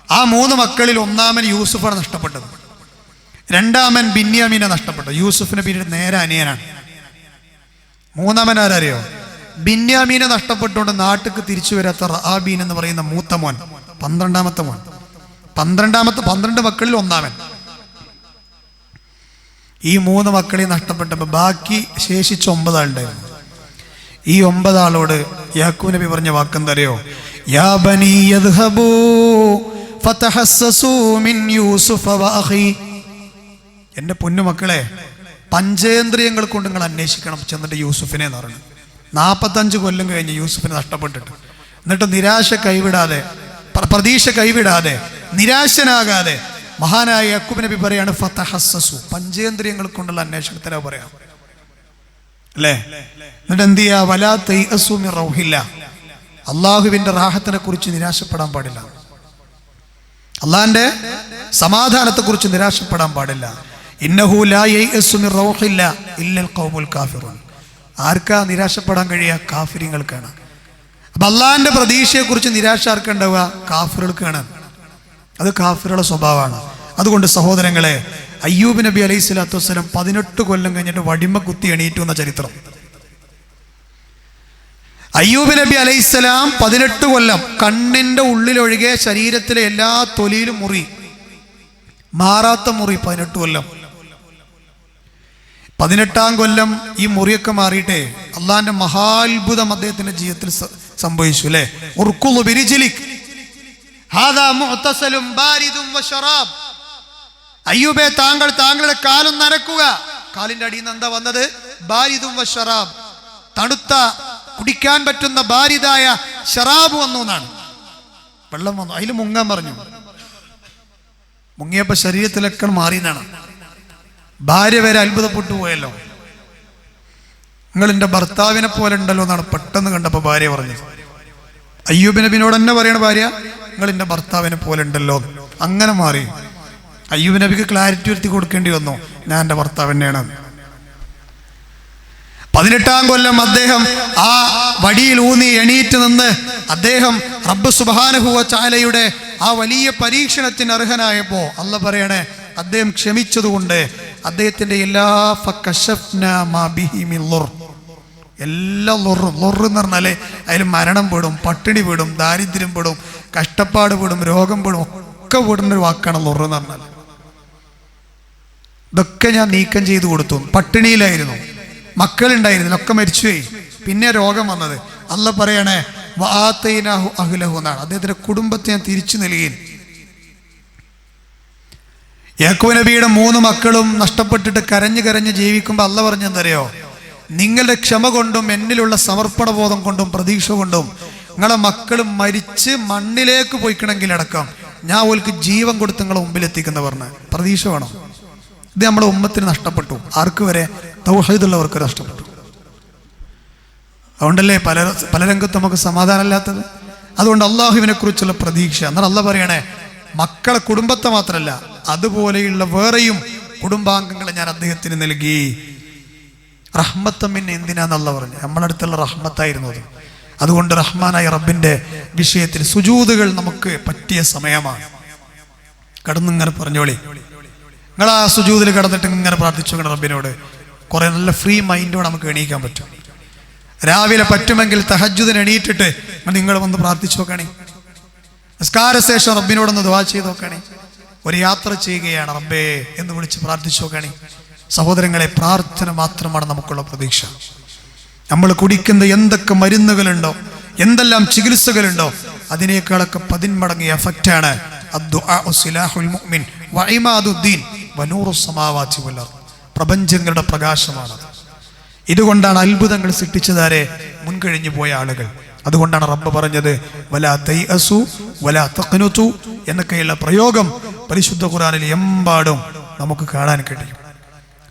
ആ 3 മക്കളിൽ ഒന്നാമൻ യൂസുഫാണ് നഷ്ടപ്പെട്ടത്. രണ്ടാമൻ ബിന്യാമീനെ നഷ്ടപ്പെട്ടത്. യൂസുഫ് നബിയുടെ നേരെ അനിയനാണ്. മൂന്നാമൻ ആരറിയോ? ബിന്യാമീനെ നഷ്ടപ്പെട്ടുകൊണ്ട് നാട്ടിക്ക് തിരിച്ചു വരാത്ത റആബീൻ എന്ന് പറയുന്ന മൂത്ത മോൻ, 12ാമത്തെ മോൻ. 12 മക്കളിൽ ഒന്നാമൻ. ഈ 3 മക്കളെ നഷ്ടപ്പെട്ടപ്പോൾ ബാക്കി ശേഷിച്ച 9 ആളുണ്ടായിരുന്നു. ഈ 9 ആളോട് യാക്കൂബ് നബി പറഞ്ഞ വാക്കെന്തറിയോ? യാ ബനി യദ്ഹബൂ ഫതഹസ്സസൂ മിൻ യൂസുഫ വ അഖീ. എൻ്റെ പൊന്നുമക്കളെ, പഞ്ചേന്ദ്രിയങ്ങൾ കൊണ്ട് നിങ്ങൾ അന്വേഷിക്കണം ചെന്നിട്ട് യൂസുഫിനെ എന്ന് പറഞ്ഞു. 45 കൊല്ലം കഴിഞ്ഞ് യൂസുഫിനെ നഷ്ടപ്പെട്ടിട്ട്, എന്നിട്ട് നിരാശ കൈവിടാതെ, പ്രതീക്ഷ കൈവിടാതെ, നിരാശനാകാതെ മഹാനായ യാക്കൂബ് നബി പറയാണ് ഫതഹസ്സസു, പഞ്ചേന്ദ്രിയങ്ങൾ കൊണ്ടുള്ള അന്വേഷണത്തിനാ പറയാം അല്ലേ? എന്നിട്ട് എന്ത് ചെയ്യാ? വലാ തൈഅസു മിർ റൗഹില്ല, അള്ളാഹുവിന്റെ റാഹത്തിനെ കുറിച്ച് നിരാശപ്പെടാൻ പാടില്ല. അള്ളാഹിന്റെ സമാധാനത്തെ കുറിച്ച് നിരാശപ്പെടാൻ പാടില്ല. ഇന്നഹു ലാ യൈഅസു മിർ റൗഹില്ല ഇല്ലൽ ഖൗമുൽ കാഫിറൂൻ. ആർക്കാ നിരാശപ്പെടാൻ കഴിയുക? കാഫിര്യങ്ങൾക്കാണ്. അപ്പൊ അള്ളാഹിന്റെ പ്രതീക്ഷയെ കുറിച്ച് നിരാശ ആർക്കുണ്ടാവുക? കാഫിറുകൾക്കാണ്. അത് കാഫിറുടെ സ്വഭാവമാണ്. അതുകൊണ്ട് സഹോദരങ്ങളെ, അയ്യൂബ് നബി അലൈഹി സ്വലാത്തു വസ്സലാം 18 കൊല്ലം കഴിഞ്ഞിട്ട് വടിമ കുത്തി എണീറ്റു എന്ന ചരിത്രം. അയ്യൂബ് നബി അലൈഹിസ്സലാം 18 കൊല്ലം കണ്ണിന്റെ ഉള്ളിലൊഴികെ ശരീരത്തിലെ എല്ലാ തൊലിയിലും മുറി, മാറാത്ത മുറി 18 കൊല്ലം. 18ാം കൊല്ലം ഈ മുറിയൊക്കെ മാറിയിട്ടേ അള്ളാഹിന്റെ മഹാത്ഭുതം അദ്ദേഹത്തിന്റെ ജീവിതത്തിൽ സംഭവിച്ചു അല്ലേ? ഉർക്കുളു ബിരിജ്ലിക് ഹാദാ മുഅ്തസലും ബാരിദും വശറാബ്. അയ്യൂബേ, താങ്കളുടെ കാലം നനക്കുക. കാലിന്റെ അടിയിൽ നിന്ന് എന്താ വന്നത്? ബാരിദും വശറാബ്, തണുത്ത കുടിക്കാൻ പറ്റുന്ന ബാരിദായ ശറാബ് വന്നു എന്നാണ്. വെള്ളം വന്നു, അതിൽ മുങ്ങാൻ പറഞ്ഞു. മുങ്ങിയപ്പോ ശരീരത്തിലൊക്കെ മാറിയെന്നാണ്. ഭാര്യ വരെ അത്ഭുതപ്പെട്ടു പോയല്ലോ. നിങ്ങൾ എൻ്റെ ഭർത്താവിനെ പോലെ ഉണ്ടല്ലോ എന്നാണ് പെട്ടെന്ന് കണ്ടപ്പോ ഭാര്യ പറഞ്ഞത്. അയ്യൂബ് നബിനോട് തന്നെ പറയണ ഭാര്യ, നിങ്ങൾ എൻ്റെ ഭർത്താവിനെ പോലെ ഉണ്ടല്ലോ. അങ്ങനെ മാറി. അയ്യൂബ് നബിക്ക് ക്ലാരിറ്റി വരുത്തി കൊടുക്കേണ്ടി വന്നു, ഞാൻ എൻ്റെ ഭർത്താവ് തന്നെയാണ്. 18-ാം കൊല്ലം അദ്ദേഹം ആ വടിയിൽ ഊന്നി എണീറ്റ് നിന്ന് അദ്ദേഹം റബ്ബ് സുബ്ഹാനഹു വ തആലയുടെ ആ വലിയ പരീക്ഷണത്തിന് അർഹനായപ്പോ അല്ലാഹ് പറയണേ, അദ്ദേഹം ക്ഷമിച്ചതുകൊണ്ട് അദ്ദേഹത്തിന്റെ എല്ലാ എല്ലാ ലൊറ് എന്ന് പറഞ്ഞാല് അതിൽ മരണം പെടും, പട്ടിണി പെടും, ദാരിദ്ര്യം പെടും, കഷ്ടപ്പാട് പെടും, രോഗം പെടും, ഒക്കെ പെടുന്നൊരു വാക്കാണ് ലൊറ് എന്ന് പറഞ്ഞാൽ. ഇതൊക്കെ ഞാൻ നീക്കം ചെയ്തു കൊടുത്തു. പട്ടിണിയിലായിരുന്നു, മക്കളുണ്ടായിരുന്നു, ഒക്കെ മരിച്ചുപോയി. പിന്നെ രോഗം വന്നത്. അല്ലാഹ് പറയണേ വആതൈനാഹു അഹ്ലഹു എന്നാണ്. അദ്ദേഹത്തിന്റെ കുടുംബത്തെ ഞാൻ തിരിച്ചു നൽകി. യാക്കൂബ് നബിയുടെ 3 മക്കളും നഷ്ടപ്പെട്ടിട്ട് കരഞ്ഞു കരഞ്ഞ് ജീവിക്കുമ്പോൾ അല്ലാഹ് പറഞ്ഞെന്തറിയോ, നിങ്ങളുടെ ക്ഷമ കൊണ്ടും എന്നിലുള്ള സമർപ്പണ ബോധം കൊണ്ടും പ്രതീക്ഷ കൊണ്ടും നിങ്ങളെ മക്കളും മരിച്ച് മണ്ണിലേക്ക് പോയിക്കണമെങ്കിലടക്കം ഞാൻ ഓൾക്ക് ജീവൻ കൊടുത്ത് നിങ്ങളെ മുമ്പിൽ എത്തിക്കുന്ന പറഞ്ഞ പ്രതീക്ഷ വേണം. ഇത് നമ്മുടെ ഉമ്മത്തിന് നഷ്ടപ്പെട്ടു. ആർക്ക് വരെ? തൗഹീദുള്ളവർക്ക് നഷ്ടപ്പെട്ടു. അതുകൊണ്ടല്ലേ പല രംഗത്തും നമുക്ക് സമാധാനമില്ലാത്തത്. അതുകൊണ്ട് അള്ളാഹുവിനെ കുറിച്ചുള്ള പ്രതീക്ഷ. എന്നാൽ അള്ളാഹ് പറയണേ, മക്കളെ കുടുംബത്തെ മാത്രമല്ല അതുപോലെയുള്ള വേറെയും കുടുംബാംഗങ്ങളെ ഞാൻ അദ്ദേഹത്തിന് നൽകി. റഹ്മത്തമ്മിന് എന്തിനാന്ന് പറഞ്ഞു? നമ്മളെ അടുത്തുള്ള റഹ്മത്തായിരുന്നു അത്. അതുകൊണ്ട് റഹ്മാനായ റബ്ബിന്റെ വിഷയത്തിൽ സുജൂദുകൾ നമുക്ക് പറ്റിയ സമയമാണ്. കടന്നിങ്ങനെ പറഞ്ഞോളി. നിങ്ങൾ ആ സുജൂദിൽ കിടന്നിട്ട് ഇങ്ങനെ പ്രാർത്ഥിച്ചു റബ്ബിനോട്. കുറെ നല്ല ഫ്രീ മൈൻഡോടെ നമുക്ക് എണീക്കാൻ പറ്റും. രാവിലെ പറ്റുമെങ്കിൽ തഹജ്ജുദിന് എണീറ്റിട്ട് നിങ്ങൾ വന്ന് പ്രാർത്ഥിച്ചു നോക്കണേ. നിസ്കാര ശേഷം റബ്ബിനോടൊന്ന് ദുആ ചെയ്ത് നോക്കണേ. ഒരു യാത്ര ചെയ്യുകയാണ് റബ്ബേ എന്ന് വിളിച്ച് പ്രാർത്ഥിച്ചു നോക്കണേ. സഹോദരങ്ങളെ, പ്രാർത്ഥന മാത്രമാണ് നമുക്കുള്ള പ്രതീക്ഷ. നമ്മൾ കുടിക്കുന്ന എന്തൊക്കെ മരുന്നുകളുണ്ടോ, എന്തെല്ലാം ചികിത്സകളുണ്ടോ, അതിനേക്കാളൊക്കെ 10 മടങ്ങ് എഫക്റ്റാണ് പ്രപഞ്ചങ്ങളുടെ പ്രകാശമാണത്. ഇതുകൊണ്ടാണ് അത്ഭുതങ്ങൾ സൃഷ്ടിച്ചതാരെ മുൻകഴിഞ്ഞു പോയ ആളുകൾ. അതുകൊണ്ടാണ് റബ്ബ് പറഞ്ഞത് വലാ തൈഅസു വലാ തഖ്നുതു എന്നൊക്കെയുള്ള പ്രയോഗം പരിശുദ്ധ ഖുർആനിൽ എമ്പാടും നമുക്ക് കാണാൻ കഴിയും.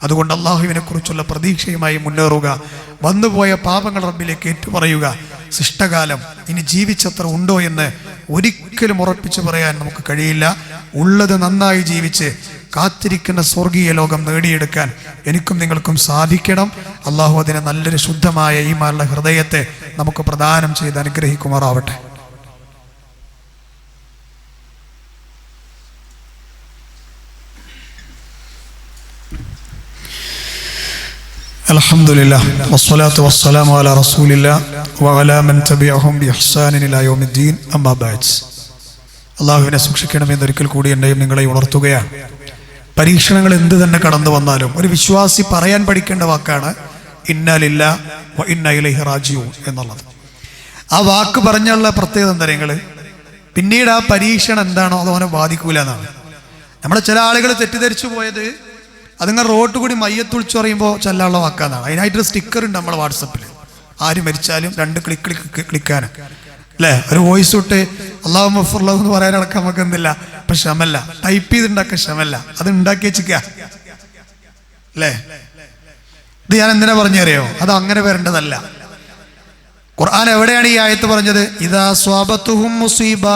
അതുകൊണ്ട് അള്ളാഹുവിനെ കുറിച്ചുള്ള പ്രതീക്ഷയുമായി മുന്നേറുക. വന്നുപോയ പാപങ്ങൾ റബ്ബിലേക്ക് ഏറ്റുപറയുക. ശിഷ്ടകാലം ഇനി ജീവിച്ചത്ര ഉണ്ടോ എന്ന് ഒരിക്കലും ഉറപ്പിച്ചു പറയാൻ നമുക്ക് കഴിയില്ല. ഉള്ളത് നന്നായി ജീവിച്ച് കാത്തിരിക്കുന്ന സ്വർഗീയ ലോകം നേടിയെടുക്കാൻ എനിക്കും നിങ്ങൾക്കും സാധിക്കണം. അള്ളാഹു അതിനെ നല്ലൊരു ശുദ്ധമായ ഈമാനുള്ള ഹൃദയത്തെ നമുക്ക് പ്രദാനം ചെയ്ത് അനുഗ്രഹിക്കുമാറാവട്ടെ. അൽഹംദുലില്ലാഹ് വസ്സലാത്തു വസ്സലാമു അലാ റസൂലില്ലാഹ് വഅലാ മൻ തബിഅഹും ബിഇഹ്സാനിൻ ഇലാ യൗമിദ്ദീൻ. അമ്മാ ബഅദ്. അല്ലാഹുവിനെ സൂക്ഷിക്കണമെന്ന് ഒരിക്കൽ കൂടി എന്നെയും നിങ്ങളെയും ഉണർത്തുകയാണ്. പരീക്ഷണങ്ങൾ എന്ത് തന്നെ കടന്നു വന്നാലും ഒരു വിശ്വാസി പറയാൻ പഠിക്കേണ്ട വാക്കാണ് ഇന്നാ ലില്ലാഹി വ ഇന്നാ ഇലൈഹി റാജിഊൻ എന്നുള്ളത്. ആ വാക്ക് പറഞ്ഞുള്ള പ്രത്യേകത എന്താ? നിങ്ങൾ പിന്നീട് ആ പരീക്ഷണം എന്താണോ അത് അവനെ ബാധിക്കൂല എന്നാണ്. നമ്മളെ ചില ആളുകൾ തെറ്റിദ്ധരിച്ചു പോയത് അതിങ്ങനെ റോട്ട് കൂടി മയ്യത്ത് വിളിച്ചു പറയുമ്പോൾ ചെല്ലാനുള്ള വാക്കാന്നാണ്. അതിനായിട്ടൊരു സ്റ്റിക്കർ ഉണ്ട് നമ്മളെ വാട്സപ്പിൽ. ആര് മരിച്ചാലും 2 ക്ലിക്കാൻ അല്ലേ, ഒരു വോയിസ് ഇട്ട് അല്ലാഹു മഗ്ഫിർ എന്ന് പറയാനടക്കം നമുക്ക് എന്തില്ല, ഇപ്പൊ ക്ഷമല്ല. ടൈപ്പ് ചെയ്തുണ്ടാക്കാൻ ക്ഷമല്ല, അത് ഉണ്ടാക്കി വെച്ചിക്ക അല്ലേ. ഇത് ഞാൻ എന്തിനാ പറഞ്ഞറിയോ? അത് അങ്ങനെ വരേണ്ടതല്ല. ഖുർആൻ എവിടെയാണ് ഈ ആയത്ത് പറഞ്ഞത്? ഇദാ സ്വാബത്തുഹും മുസീബ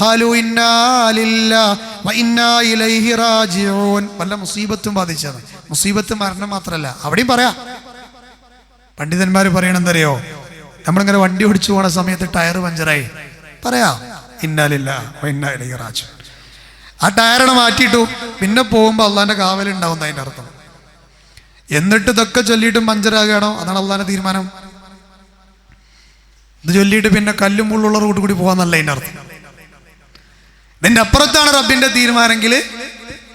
ഖാലു ഇന്നാ ലില്ലാഹി വ ഇന്നാ ഇലൈഹി റാജിഊൻ. വല്ല മുസീബത്തും ബാധിച്ചത്. മുസീബത്ത് മരണം മാത്രമല്ല, അവിടെയും പറയാം. പണ്ഡിതന്മാർ പറയണെന്തറിയോ? നമ്മളിങ്ങനെ വണ്ടി ഓടിച്ചു പോണ സമയത്ത് ടയർ പഞ്ചറായി, പറയാം ഇന്നാ ലില്ലാഹി വ ഇന്നാ ഇലൈഹി റാജിഊൻ. ആ ടയറിനെ മാറ്റിയിട്ടു പിന്നെ പോകുമ്പോൾ അള്ളാന്റെ കാവലുണ്ടാവും അതിൻ്റെ അർത്ഥം. എന്നിട്ട് ഇതൊക്കെ ചൊല്ലിയിട്ടും പഞ്ചറാകണോ? അതാണ് അള്ളാന്റെ തീരുമാനം. ഇത് ചൊല്ലിയിട്ട് പിന്നെ കല്ലും മുള്ളുള്ള റൂട്ട് കൂടി പോകാന്നല്ല അതിൻ്റെ അർത്ഥം. ഇതിന്റെ അപ്പുറത്താണ് റബ്ബിന്റെ തീരുമാനമെങ്കിൽ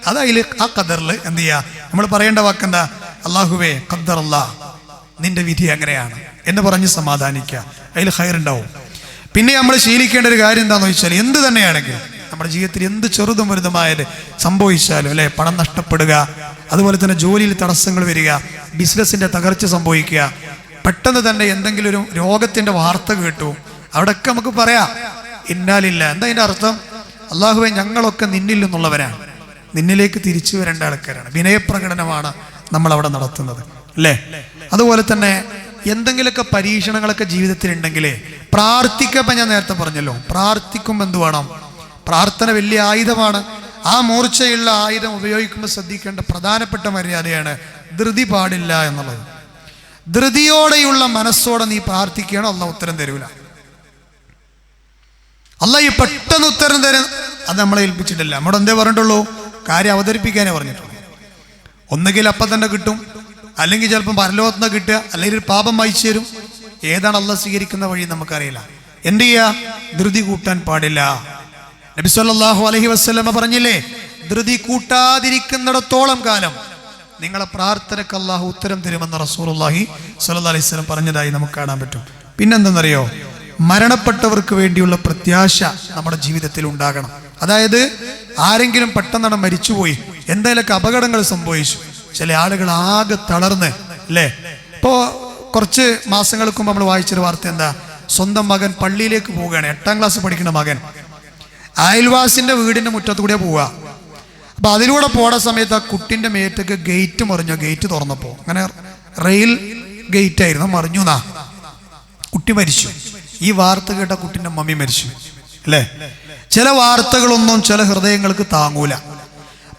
അത് അതിൽ ആ ഖദറിൽ എന്ത് ചെയ്യാ? നമ്മൾ പറയേണ്ട വാക്കെന്താ? അല്ലാഹുവേ ഖദ്ദറല്ലാഹ്, നിന്റെ വിധി അങ്ങനെയാണ് എന്ന് പറഞ്ഞ് സമാധാനിക്കുക. അതിൽ ഖൈറുണ്ടാവും. പിന്നെ നമ്മൾ ശീലിക്കേണ്ട ഒരു കാര്യം എന്താണെന്ന് വെച്ചാൽ, എന്ത് തന്നെയാണെങ്കിലും നമ്മുടെ ജീവിതത്തിൽ എന്ത് ചെറുതും വലുതുമായത് സംഭവിച്ചാലും അല്ലെ, പണം നഷ്ടപ്പെടുക, അതുപോലെ തന്നെ ജോലിയിൽ തടസ്സങ്ങൾ വരിക, ബിസിനസ്സിന്റെ തകർച്ച സംഭവിക്കുക, പെട്ടെന്ന് തന്നെ എന്തെങ്കിലും ഒരു രോഗത്തിന്റെ വാർത്ത കേട്ടു, അവിടെയൊക്കെ നമുക്ക് പറയാം ഇന്നാലില്ല. എന്താ അതിന്റെ അർത്ഥം? അള്ളാഹുവേ, ഞങ്ങളൊക്കെ നിന്നിൽ നിന്നുള്ളവരാണ്, നിന്നിലേക്ക് തിരിച്ചു വരേണ്ട ആൾക്കാരാണ്. വിനയപ്രകടനമാണ് നമ്മൾ അവിടെ നടത്തുന്നത്, അല്ലേ? അതുപോലെ തന്നെ എന്തെങ്കിലുമൊക്കെ പരീക്ഷണങ്ങളൊക്കെ ജീവിതത്തിൽ ഉണ്ടെങ്കിലേ പ്രാർത്ഥിക്കപ്പം ഞാൻ നേരത്തെ പറഞ്ഞല്ലോ, പ്രാർത്ഥിക്കുമ്പോൾ എന്ത് വേണം? പ്രാർത്ഥന വലിയ ആയുധമാണ്. ആ മൂർച്ചയുള്ള ആയുധം ഉപയോഗിക്കുമ്പോൾ ശ്രദ്ധിക്കേണ്ട പ്രധാനപ്പെട്ട മര്യാദയാണ് ധൃതി പാടില്ല എന്നുള്ളത്. ധൃതിയോടെയുള്ള മനസ്സോടെ നീ പ്രാർത്ഥിക്കുകയാണോ അള്ളാഹ് ഉത്തരം തരൂല. അള്ളാഹ് ഈ പെട്ടെന്ന് ഉത്തരം തരും അത് നമ്മളെ ഏൽപ്പിച്ചിട്ടില്ല. നമ്മുടെ എന്തേ പറഞ്ഞിട്ടുള്ളൂ? കാര്യം അവതരിപ്പിക്കാനേ പറഞ്ഞിട്ടുള്ളൂ. ഒന്നുകിൽ അപ്പം തന്നെ കിട്ടും, അല്ലെങ്കിൽ ചിലപ്പം പരലോകത്ത് നിന്ന് കിട്ടുക, അല്ലെങ്കിൽ ഒരു പാപം വായിച്ചു തരും. ഏതാണ് അള്ളാഹ് സ്വീകരിക്കുന്ന വഴി നമുക്കറിയില്ല. എന്ത് ചെയ്യാ? ധൃതി കൂട്ടാൻ പാടില്ല. നബി സല്ലല്ലാഹു അലൈഹി വസല്ലമ പറഞ്ഞില്ലേ, ധൃതി കൂട്ടാതിരിക്കുന്നിടത്തോളം കാലം നിങ്ങളെ പ്രാർത്ഥനയ്ക്ക് അള്ളാഹു ഉത്തരം തരുമെന്ന് റസൂലുള്ളാഹി സ്വല്ലല്ലാഹു അലൈഹി വസല്ലം പറഞ്ഞതായി നമുക്ക് കാണാൻ പറ്റും. പിന്നെന്തെന്നറിയോ? മരണപ്പെട്ടവർക്ക് വേണ്ടിയുള്ള പ്രത്യാശ നമ്മുടെ ജീവിതത്തിൽ ഉണ്ടാകണം. അതായത് ആരെങ്കിലും പെട്ടെന്നാണ് മരിച്ചുപോയി, എന്തെങ്കിലുമൊക്കെ അപകടങ്ങൾ സംഭവിച്ചു, ചില ആളുകൾ ആകെ തളർന്ന്, അല്ലേ? ഇപ്പോ കുറച്ച് മാസങ്ങൾക്ക് മുമ്പ് നമ്മൾ വായിച്ചൊരു വാർത്ത എന്താ? സ്വന്തം മകൻ പള്ളിയിലേക്ക് പോവുകയാണ്, 8ാം ക്ലാസ് പഠിക്കുന്ന മകൻ. അയൽവാസിന്റെ വീടിന്റെ മുറ്റത്തു കൂടെ പോവുക. അപ്പൊ അതിലൂടെ പോണ സമയത്ത് ആ കുട്ടിന്റെ മേറ്റക്ക് ഗേറ്റ് മറിഞ്ഞു. ഗേറ്റ് തുറന്നപ്പോ, അങ്ങനെ റെയിൽ ഗേറ്റ് ആയിരുന്നു, മറിഞ്ഞു എന്നാ, കുട്ടി മരിച്ചു. ഈ വാർത്ത കേട്ട കുട്ടിന്റെ മമ്മി മരിച്ചു, അല്ലേ? ചില വാർത്തകളൊന്നും ചില ഹൃദയങ്ങൾക്ക് താങ്ങൂല.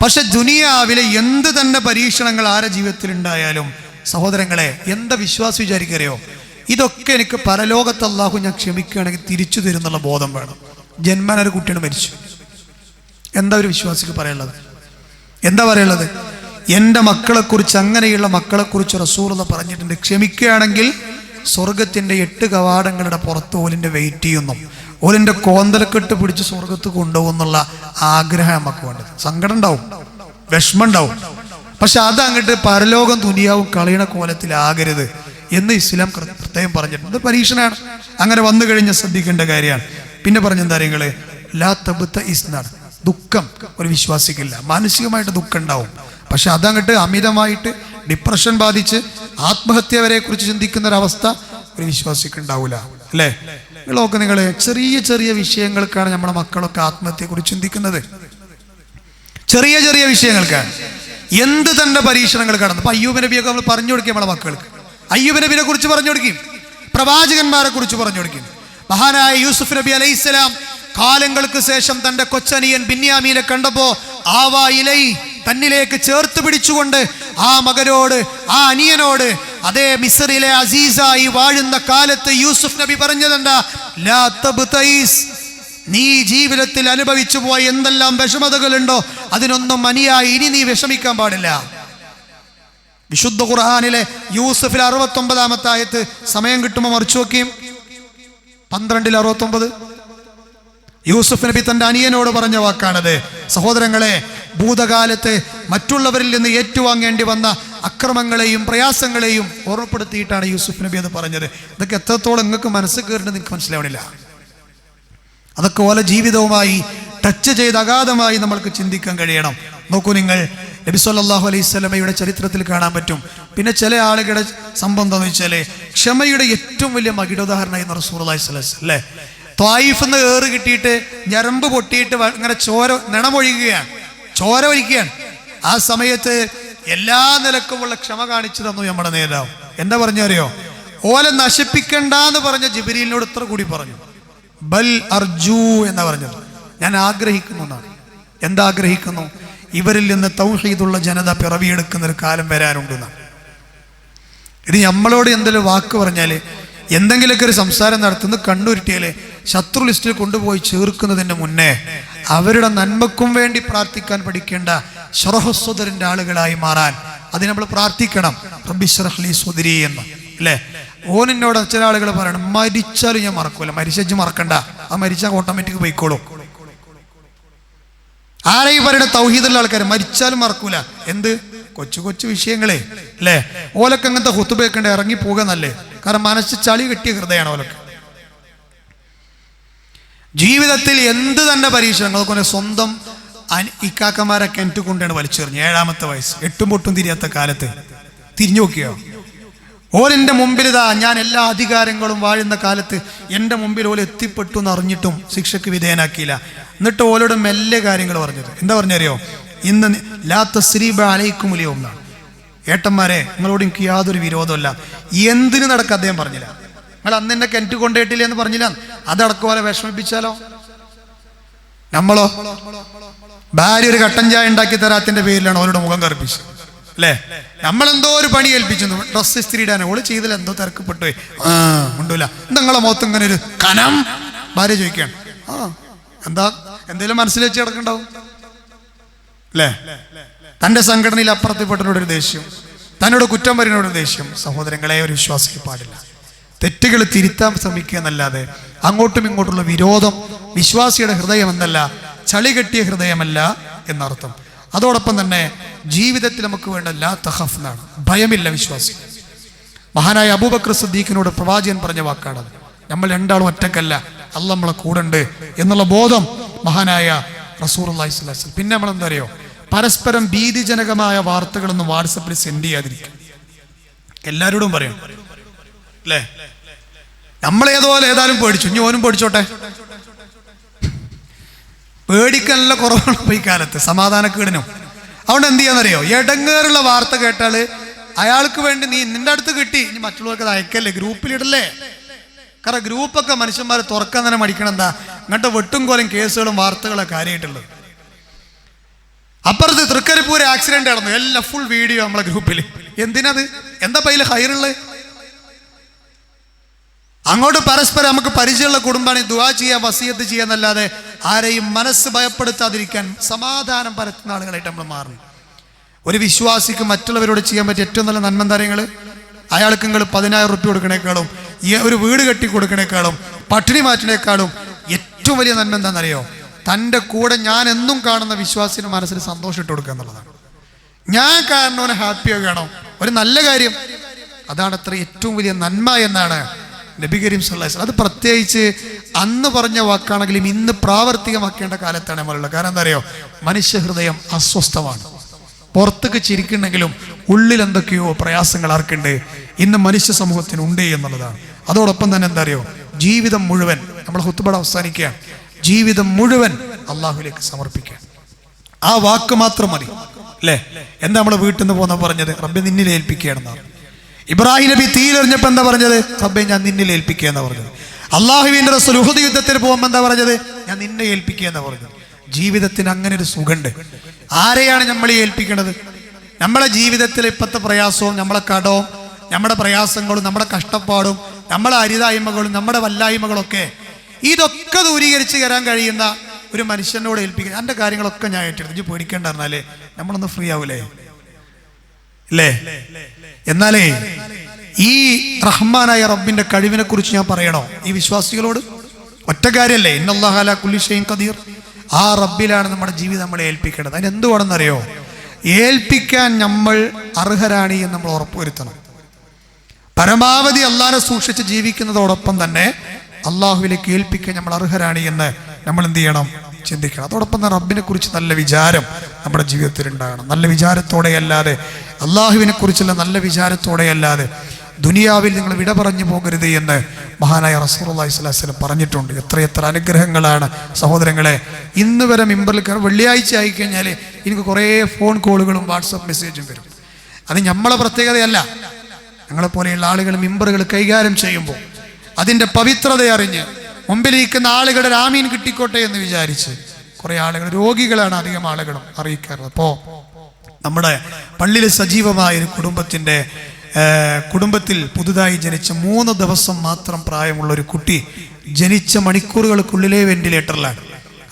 പക്ഷെ ദുനിയാവിലെ എന്ത് തന്നെ പരീക്ഷണങ്ങൾ ആരെ ജീവിതത്തിൽ ഉണ്ടായാലും സഹോദരങ്ങളെ, എന്താ വിശ്വാസം വിചാരിക്കറിയോ? ഇതൊക്കെ എനിക്ക് പരലോകത്ത് അല്ലാഹു ഞാൻ ക്ഷമിക്കുകയാണെങ്കിൽ തിരിച്ചു തരുന്നുള്ള ബോധം വേണം. ജന്മന ഒരു കുട്ടിയാണ് മരിച്ചു, എന്താ ഒരു വിശ്വാസിക്ക് പറയാനുള്ളത്? എന്താ പറയുള്ളത്? എൻ്റെ മക്കളെക്കുറിച്ച്, അങ്ങനെയുള്ള മക്കളെക്കുറിച്ച് റസൂലുള്ളാഹി പറഞ്ഞിട്ടുണ്ട്, ക്ഷമിക്കുകയാണെങ്കിൽ സ്വർഗത്തിന്റെ 8 കവാടങ്ങളുടെ പുറത്ത് ഓലിന്റെ വെയിറ്റ് ചെയ്യുന്നു, ഓലിന്റെ കോന്തലക്കെട്ട് പിടിച്ച് സ്വർഗത്ത് കൊണ്ടുപോകുന്നുള്ള ആഗ്രഹം നമുക്ക് വേണ്ടത്. സങ്കടം ഉണ്ടാവും, വിഷമം ഉണ്ടാവും, പക്ഷെ അതങ്ങോട്ട് പരലോകം ദുനിയാവും കളയണ കോലത്തിലാകരുത് എന്ന് ഇസ്ലാം പ്രത്യേകം പറഞ്ഞിട്ടുണ്ട്. ഇത് പരീക്ഷണമാണ്, അങ്ങനെ വന്നു കഴിഞ്ഞാൽ ശ്രദ്ധിക്കേണ്ട കാര്യമാണ്. പിന്നെ പറഞ്ഞെന്താ നിങ്ങള്? ലാ തബ്ത ഇസ്നാണ്, ദുഃഖം ഒരു വിശ്വാസിക്കില്ല. മാനസികമായിട്ട് ദുഃഖം ഉണ്ടാവും, പക്ഷെ അതങ്ങോട്ട് അമിതമായിട്ട് ഡിപ്രഷൻ ബാധിച്ച് ആത്മഹത്യ വരെ കുറിച്ച് ചിന്തിക്കുന്ന ഒരവസ്ഥ ഒരു വിശ്വാസിക്ക് ഉണ്ടാവില്ല, അല്ലേ? നിങ്ങളൊക്കെ നിങ്ങള് ചെറിയ ചെറിയ വിഷയങ്ങൾക്കാണ് നമ്മുടെ മക്കളൊക്കെ ആത്മഹത്യയെ കുറിച്ച് ചിന്തിക്കുന്നത്. ചെറിയ ചെറിയ വിഷയങ്ങൾക്കാണ് എന്ത് തന്നെ പരീക്ഷണങ്ങൾ കടന്നു. അപ്പൊ അയ്യൂബ് നബിയൊക്കെ നമ്മൾ പറഞ്ഞു കൊടുക്കും നമ്മളെ മക്കൾക്ക്. അയ്യൂബ് നബിനെ കുറിച്ച് പറഞ്ഞു കൊടുക്കും, പ്രവാചകന്മാരെ കുറിച്ച് പറഞ്ഞു കൊടുക്കും. മഹാനായ യൂസുഫ് നബി അലൈഹിസ്സലാം കാലങ്ങൾക്ക് ശേഷം തന്റെ കൊച്ചനിയൻ ബിന്യാമീനെ കണ്ടപ്പോ ആവാ ഇലൈ, തന്നിലേക്ക് ചേർത്ത് പിടിച്ചുകൊണ്ട് ആ മകനോട്, ആ അനിയനോട്, അതേ മിസ്റിലെ അസീസായി വാഴുന്ന കാലത്ത് യൂസുഫ് നബി പറഞ്ഞതെന്താ? ലാ തബ്തൈസ്, നീ ജീവിതത്തിൽ അനുഭവിച്ചു പോയ എന്തെല്ലാം വിഷമതകളുണ്ടോ അതിനൊന്നും അനിയായി ഇനി നീ വിഷമിക്കാൻ പാടില്ല. വിശുദ്ധ ഖുർആനിലെ യൂസുഫിൽ 69-ാമത്തെ ആയത്ത് സമയം കിട്ടുമ്പോൾ മറിച്ചു നോക്കിയും 12-69 യൂസുഫ് നബി തന്റെ അനിയനോട് പറഞ്ഞ വാക്കാണത്. സഹോദരങ്ങളെ, ഭൂതകാലത്ത് മറ്റുള്ളവരിൽ നിന്ന് ഏറ്റുവാങ്ങേണ്ടി വന്ന അക്രമങ്ങളെയും പ്രയാസങ്ങളെയും ഓർമ്മപ്പെടുത്തിയിട്ടാണ് യൂസുഫ് നബി അത് പറഞ്ഞത്. ഇതൊക്കെ എത്രത്തോളം നിങ്ങൾക്ക് മനസ്സ് കയറുന്നത് നിങ്ങൾക്ക് മനസ്സിലാവണില്ല. അതൊക്കെ ഓല ജീവിതവുമായി ടച്ച് ചെയ്ത് അഗാധമായി നമ്മൾക്ക് ചിന്തിക്കാൻ കഴിയണം. നോക്കൂ നിങ്ങൾ, നബി സല്ലല്ലാഹു അലൈഹി വസല്ലമയുടെ ചരിത്രത്തിൽ കാണാൻ പറ്റും. പിന്നെ ചില ആളുകളുടെ സംഭവം എന്താണെന്ന് വെച്ചാല്, ക്ഷമയുടെ ഏറ്റവും വലിയ മകിടോദാഹരണമായി റസൂലുള്ളാഹി സ്വല്ലല്ലാഹു അലൈഹി വസല്ലം, അല്ലേ? ത്വായിഫ് നിന്ന് ഏറ് കിട്ടിയിട്ട് ഞരമ്പ് പൊട്ടിയിട്ട് ഇങ്ങനെ ചോര നിണമൊഴുകുകയാണ്, ചോര ഒഴിക്കുകയാണ്. ആ സമയത്ത് എല്ലാ നിലക്കുമുള്ള ക്ഷമ കാണിച്ചു തന്നു നമ്മുടെ നേതാവ്. എന്താ പറഞ്ഞറിയോ? ഓലെ നശിപ്പിക്കണ്ടെന്ന് പറഞ്ഞ ജിബ്രീലിനോട് ഇത്ര കൂടി പറഞ്ഞു, ബൽ അർജു എന്നാ പറഞ്ഞത്, ഞാൻ ആഗ്രഹിക്കുന്നു എന്നാണ്. എന്താ ആഗ്രഹിക്കുന്നു? ഇവരിൽ നിന്ന് തൗഹീദുള്ള ജനത പിറവിയെടുക്കുന്ന ഒരു കാലം വരാനുണ്ടെന്നാണ്. ഇത് നമ്മളോട് എന്തെങ്കിലും വാക്ക് പറഞ്ഞാല്, എന്തെങ്കിലുമൊക്കെ ഒരു സംസാരം നടത്തുന്ന കണ്ണുരുട്ടിയാല് ശത്രു ലിസ്റ്റിൽ കൊണ്ടുപോയി ചേർക്കുന്നതിന് മുന്നേ അവരുടെ നന്മക്കും വേണ്ടി പ്രാർത്ഥിക്കാൻ പഠിക്കേണ്ട ശറഹുസ്വദറിന്റെ ആളുകളായി മാറാൻ അതിന് നമ്മൾ പ്രാർത്ഥിക്കണം. റബ്ബി ശ്റഹ് ലി സ്വദ്രി എന്ന്, അല്ലേ? ഓനിന്നോട് ചില ആളുകൾ പറയണം, മരിച്ചാലും ഞാൻ മറക്കൂല. മരിച്ചു മറക്കണ്ട, ആ മരിച്ചാൽ ഓട്ടോമാറ്റിക് പോയിക്കോളും. ആരെയും പറയണ തൗഹീദുള്ള ആൾക്കാർ മരിച്ചാലും മറക്കൂല. എന്ത് കൊച്ചു കൊച്ചു വിഷയങ്ങളെ, അല്ലേ? ഓലൊക്കെ അങ്ങനത്തെ ഹുത്തുബയൊക്കെ ഇറങ്ങി പോകാൻ നല്ലേ. കാരണം മനസ്സ് ചളി കെട്ടിയ ഹൃദയമാണ് ഓലൊക്കെ. ജീവിതത്തിൽ എന്ത് തന്നെ പരീക്ഷണങ്ങൾ, സ്വന്തം ഇക്കാക്കന്മാരെ കിണറ്റ് കൊണ്ടാണ് വലിച്ചെറിഞ്ഞു. 7-ാമത്തെ വയസ്സ്, 8 പൊട്ടും തിരിയാത്ത കാലത്ത് തിരിഞ്ഞു നോക്കിയോ? ഓരെൻ്റെ മുമ്പിൽ ഇതാ ഞാൻ എല്ലാ അധികാരങ്ങളും വാഴുന്ന കാലത്ത് എൻ്റെ മുമ്പിൽ ഓല് എത്തിപ്പെട്ടു എന്ന് അറിഞ്ഞിട്ടും ശിക്ഷയ്ക്ക് വിധേയനാക്കിയില്ല. എന്നിട്ട് ഓലോട് മെല്ലെ കാര്യങ്ങൾ പറഞ്ഞത് എന്താ പറഞ്ഞറിയോ? ഇന്ന് ലാ തസ്രീബ അലൈക്കും അലിയോ എന്നാണ്. ഏട്ടന്മാരെ, നിങ്ങളോട് എനിക്ക് യാതൊരു വിരോധമല്ല. എന്തിനു നടക്കുക അദ്ദേഹം പറഞ്ഞില്ല. നിങ്ങൾ അന്ന് എന്നെ കിണറ്റ് കൊണ്ടുപോയിട്ടില്ല എന്ന് പറഞ്ഞില്ല. അതടക്കം പോലെ വിഷമിപ്പിച്ചാലോ? നമ്മളോ ഭാര്യ ഒരു കട്ടൻ ചായ ഉണ്ടാക്കി തരാത്തിന്റെ പേരിലാണ് അവരുടെ മുഖം കറുപ്പിച്ചത് അല്ലേ? നമ്മളെന്തോ ഒരു പണി ഏൽപ്പിച്ചു, ഡ്രസ്സ് ഇസ്തിരി ഇടാൻ. ഓള് ചെയ്തില്ല, എന്തോ തിരക്കപ്പെട്ടു പോയി. ഉണ്ടല്ല, നിങ്ങളെ മുഖത്ത് ഇങ്ങനെ ഒരു കനം. ഭാര്യ ചോദിക്കുകയാണ്, എന്താ എന്തെങ്കിലും മനസ്സിൽ വെച്ച് കിടക്കണ്ടാവും അല്ലേ? തൻ്റെ സംഘടനയിൽ അപ്പുറത്തിപ്പെട്ടവരോടൊരു ദേഷ്യം, തന്നോട് കുറ്റം പറയുന്നവരുടെ ദേഷ്യം. സഹോദരങ്ങളെ, ഒരു വിശ്വാസിക്ക് പാടില്ല. തെറ്റുകൾ തിരുത്താൻ ശ്രമിക്കുക എന്നല്ലാതെ അങ്ങോട്ടും ഇങ്ങോട്ടുള്ള വിരോധം വിശ്വാസിയുടെ ഹൃദയം എന്നല്ല, ചളി കെട്ടിയ ഹൃദയമല്ല എന്നർത്ഥം. അതോടൊപ്പം തന്നെ ജീവിതത്തിൽ നമുക്ക് വേണ്ട ലാ തഖഫ് എന്നാണ്, ഭയമില്ല വിശ്വാസി. മഹാനായ അബൂബക്കർ സിദ്ദീഖിനോട് പ്രവാചകൻ പറഞ്ഞ വാക്കാണത്. നമ്മൾ രണ്ടാളും ഒറ്റക്കല്ല, അല്ലാഹ് നമ്മളെ കൂടെ ഉണ്ട് എന്നുള്ള ബോധം മഹാനായ റസൂലുള്ളാഹി സ്വല്ലല്ലാഹു അലൈഹി വസല്ലം. പിന്നെ നമ്മൾ എന്താ അറിയോ, പരസ്പരം ഭീതിജനകമായ വാർത്തകളൊന്നും വാട്സപ്പിൽ സെൻഡ് ചെയ്യാതിരിക്കും. എല്ലാവരോടും പറയും അല്ലേ? നമ്മളേതുപോലെ ഏതായാലും പേടിച്ചു, ഇനി ഓനും പേടിച്ചോട്ടെ. പേടിക്കല്ല കുറവാണ് ഇപ്പൊ ഈ കാലത്ത്, സമാധാനക്കേടിനും. അതുകൊണ്ട് എന്ത് ചെയ്യാന്നറിയോ, എടങ്ങേറുള്ള വാർത്ത കേട്ടാല് അയാൾക്ക് വേണ്ടി നീ നിന്റെ അടുത്ത് കിട്ടി, ഇനി മറ്റുള്ളവർക്ക് അത് അയക്കല്ലേ, ഗ്രൂപ്പിലിടല്ലേ. കാരണം ഗ്രൂപ്പൊക്കെ മനുഷ്യന്മാർ തുറക്കാൻ തന്നെ മടിക്കണം. എന്താ ഇങ്ങോട്ട് വെട്ടും കോലം കേസുകളും വാർത്തകളൊക്കെ കാര്യമായിട്ടുള്ളത്. അപ്പുറത്ത് തൃക്കരിപ്പൂർ ആക്സിഡന്റ് നടന്നു, എല്ലാം ഫുൾ വീഡിയോ നമ്മളെ ഗ്രൂപ്പിൽ. എന്തിനത്? എന്താ പയ്യില് ഹൈറുള്ളത്? അങ്ങോട്ട് പരസ്പരം നമുക്ക് പരിചയമുള്ള കുടുംബമാണ്, ദുആ ചെയ്യാൻ വസിയത്ത് ചെയ്യാന്നല്ലാതെ ആരെയും മനസ്സ് ഭയപ്പെടുത്താതിരിക്കാൻ സമാധാനം പരത്തുന്ന ആളുകളായിട്ട് നമ്മൾ മാറണം. ഒരു വിശ്വാസിക്ക് മറ്റുള്ളവരോട് ചെയ്യാൻ പറ്റിയ ഏറ്റവും നല്ല നന്മന്താരങ്ങൾ, അയാൾക്ക് നിങ്ങൾ 10,000 റുപ്യ കൊടുക്കണേക്കാളും ഒരു വീട് കെട്ടി കൊടുക്കണേക്കാളും പട്ടിണി മാറ്റിനേക്കാളും ഏറ്റവും വലിയ നന്മ എന്താണെന്നറിയോ? തൻ്റെ കൂടെ ഞാൻ എന്നും കാണുന്ന വിശ്വാസിന് മനസ്സിൽ സന്തോഷം ഇട്ട് കൊടുക്കുക എന്നുള്ളതാണ്. ഞാൻ കാരണവനെ ഹാപ്പി ആകണം, ഒരു നല്ല കാര്യം, അതാണ് അത്ര ഏറ്റവും വലിയ നന്മ എന്നാണ് നബി കരീം സല്ലല്ലാഹു അലൈഹി വസല്ലം. അത് പ്രത്യേകിച്ച് അന്ന് പറഞ്ഞ വാക്കാണെങ്കിലും ഇന്ന് പ്രാവർത്തികമാക്കേണ്ട കാലത്താണ് നമ്മളുള്ളത്. കാരണം എന്താ അറിയോ, മനുഷ്യ ഹൃദയം അസ്വസ്ഥമാണ്. പുറത്തേക്ക് ചിരിക്കുന്നെങ്കിലും ഉള്ളിൽ എന്തൊക്കെയോ പ്രയാസങ്ങൾ ആർക്കുണ്ട്, ഇന്ന് മനുഷ്യ സമൂഹത്തിനുണ്ട് എന്നുള്ളതാണ്. അതോടൊപ്പം തന്നെ എന്താ അറിയോ, ജീവിതം മുഴുവൻ, നമ്മൾ ഖുത്ബ അവസാനിക്കുകയാണ്, ജീവിതം മുഴുവൻ അള്ളാഹുലേക്ക് സമർപ്പിക്കുക. ആ വാക്ക് മാത്രം മതി അല്ലേ? എന്താ നമ്മളെ വീട്ടിൽ നിന്ന് പോന്ന പറഞ്ഞത്? റബ്ബെ നിന്നിൽ ഏൽപ്പിക്കുകയാണെന്നാണ്. ഇബ്രാഹിം നബി തീയിലെറിഞ്ഞപ്പോ എന്താ പറഞ്ഞത്? റബ്ബെ ഞാൻ നിന്നിൽ ഏൽപ്പിക്കുക എന്നാ പറഞ്ഞത്. അള്ളാഹുവിന്റെ റസൂൽ ഉഹദ് യുദ്ധത്തിൽ പോകുമ്പോൾ എന്താ പറഞ്ഞത്? ഞാൻ നിന്നെ ഏൽപ്പിക്കുക എന്നാ പറഞ്ഞത്. ജീവിതത്തിന് അങ്ങനെ ഒരു സുഖമുണ്ട്. ആരെയാണ് നമ്മൾ ഏൽപ്പിക്കുന്നത്? നമ്മളെ ജീവിതത്തിൽ ഇപ്പോഴത്തെ പ്രയാസവും നമ്മളെ കടവും നമ്മുടെ പ്രയാസങ്ങളും നമ്മുടെ കഷ്ടപ്പാടും നമ്മുടെ അരിതായ്മകളും നമ്മുടെ വല്ലായ്മകളൊക്കെ ഇതൊക്കെ ദൂരീകരിച്ച് തരാൻ കഴിയുന്ന ഒരു മനുഷ്യനോട് ഏൽപ്പിക്കുക. എൻ്റെ കാര്യങ്ങളൊക്കെ ഞാൻ ഏറ്റെടുത്ത് പേടിക്കേണ്ട പറഞ്ഞാലേ നമ്മളൊന്ന് ഫ്രീ ആവൂലേ അല്ലേ? എന്നാലേ ഈ റഹ്മാനായ റബ്ബിന്റെ കഴിവിനെ കുറിച്ച് ഞാൻ പറയണോ ഈ വിശ്വാസികളോട്? ഒറ്റ കാര്യല്ലേ, ഇന്നല്ലാഹു അലാ കുല്ലി ഷൈഇൻ ഖദീർ. ആ റബ്ബിലാണ് നമ്മുടെ ജീവിതം നമ്മളെ ഏൽപ്പിക്കേണ്ടത്. അതിന് എന്തുവാണെന്നറിയോ, ഏൽപ്പിക്കാൻ നമ്മൾ അർഹരാണ് എന്ന് നമ്മൾ ഉറപ്പുവരുത്തണം. പരമാവധി അള്ളാഹനെ സൂക്ഷിച്ച് ജീവിക്കുന്നതോടൊപ്പം തന്നെ അള്ളാഹുവിലേക്ക് ഏൽപ്പിക്കാൻ നമ്മൾ അർഹരാണ് എന്ന് നമ്മൾ എന്ത് ചെയ്യണം? ചിന്തിക്കണം. അതോടൊപ്പം തന്നെ റബ്ബിനെ കുറിച്ച് നല്ല വിചാരം നമ്മുടെ ജീവിതത്തിൽ ഉണ്ടാകണം. നല്ല വിചാരത്തോടെയല്ലാതെ, അള്ളാഹുവിനെ കുറിച്ചുള്ള നല്ല വിചാരത്തോടെയല്ലാതെ ദുനിയാവിൽ നിങ്ങൾ വിട പറഞ്ഞു പോകരുത് എന്ന് മഹാനായ റസൂലുള്ളാഹി സ്വല്ലല്ലാഹു അലൈഹി വസല്ലം പറഞ്ഞിട്ടുണ്ട്. എത്രയെത്ര അനുഗ്രഹങ്ങളാണ് സഹോദരങ്ങളെ. ഇന്ന് വരെ മിമ്പറിൽ വെള്ളിയാഴ്ച ആയിക്കഴിഞ്ഞാൽ എനിക്ക് കുറേ ഫോൺ കോളുകളും വാട്സപ്പ് മെസ്സേജും വരും. അത് നമ്മളെ പ്രത്യേകതയല്ല. ഞങ്ങളെപ്പോലെയുള്ള ആളുകൾ മിമ്പറുകൾ കൈകാര്യം ചെയ്യുമ്പോൾ അതിൻ്റെ പവിത്രത അറിഞ്ഞ് മുമ്പിലിരിക്കുന്ന ആളുകളുടെ ആമീൻ കിട്ടിക്കോട്ടെ എന്ന് വിചാരിച്ച് കുറേ ആളുകൾ, രോഗികളാണ് അധികം ആളുകളും അറിയിക്കാറുള്ളത്. അപ്പോൾ നമ്മുടെ പള്ളിയിൽ സജീവമായ ഒരു കുടുംബത്തിൽ പുതുതായി ജനിച്ച 3 ദിവസം മാത്രം പ്രായമുള്ള ഒരു കുട്ടി ജനിച്ച മണിക്കൂറുകൾക്കുള്ളിലെ വെന്റിലേറ്ററിലാണ്.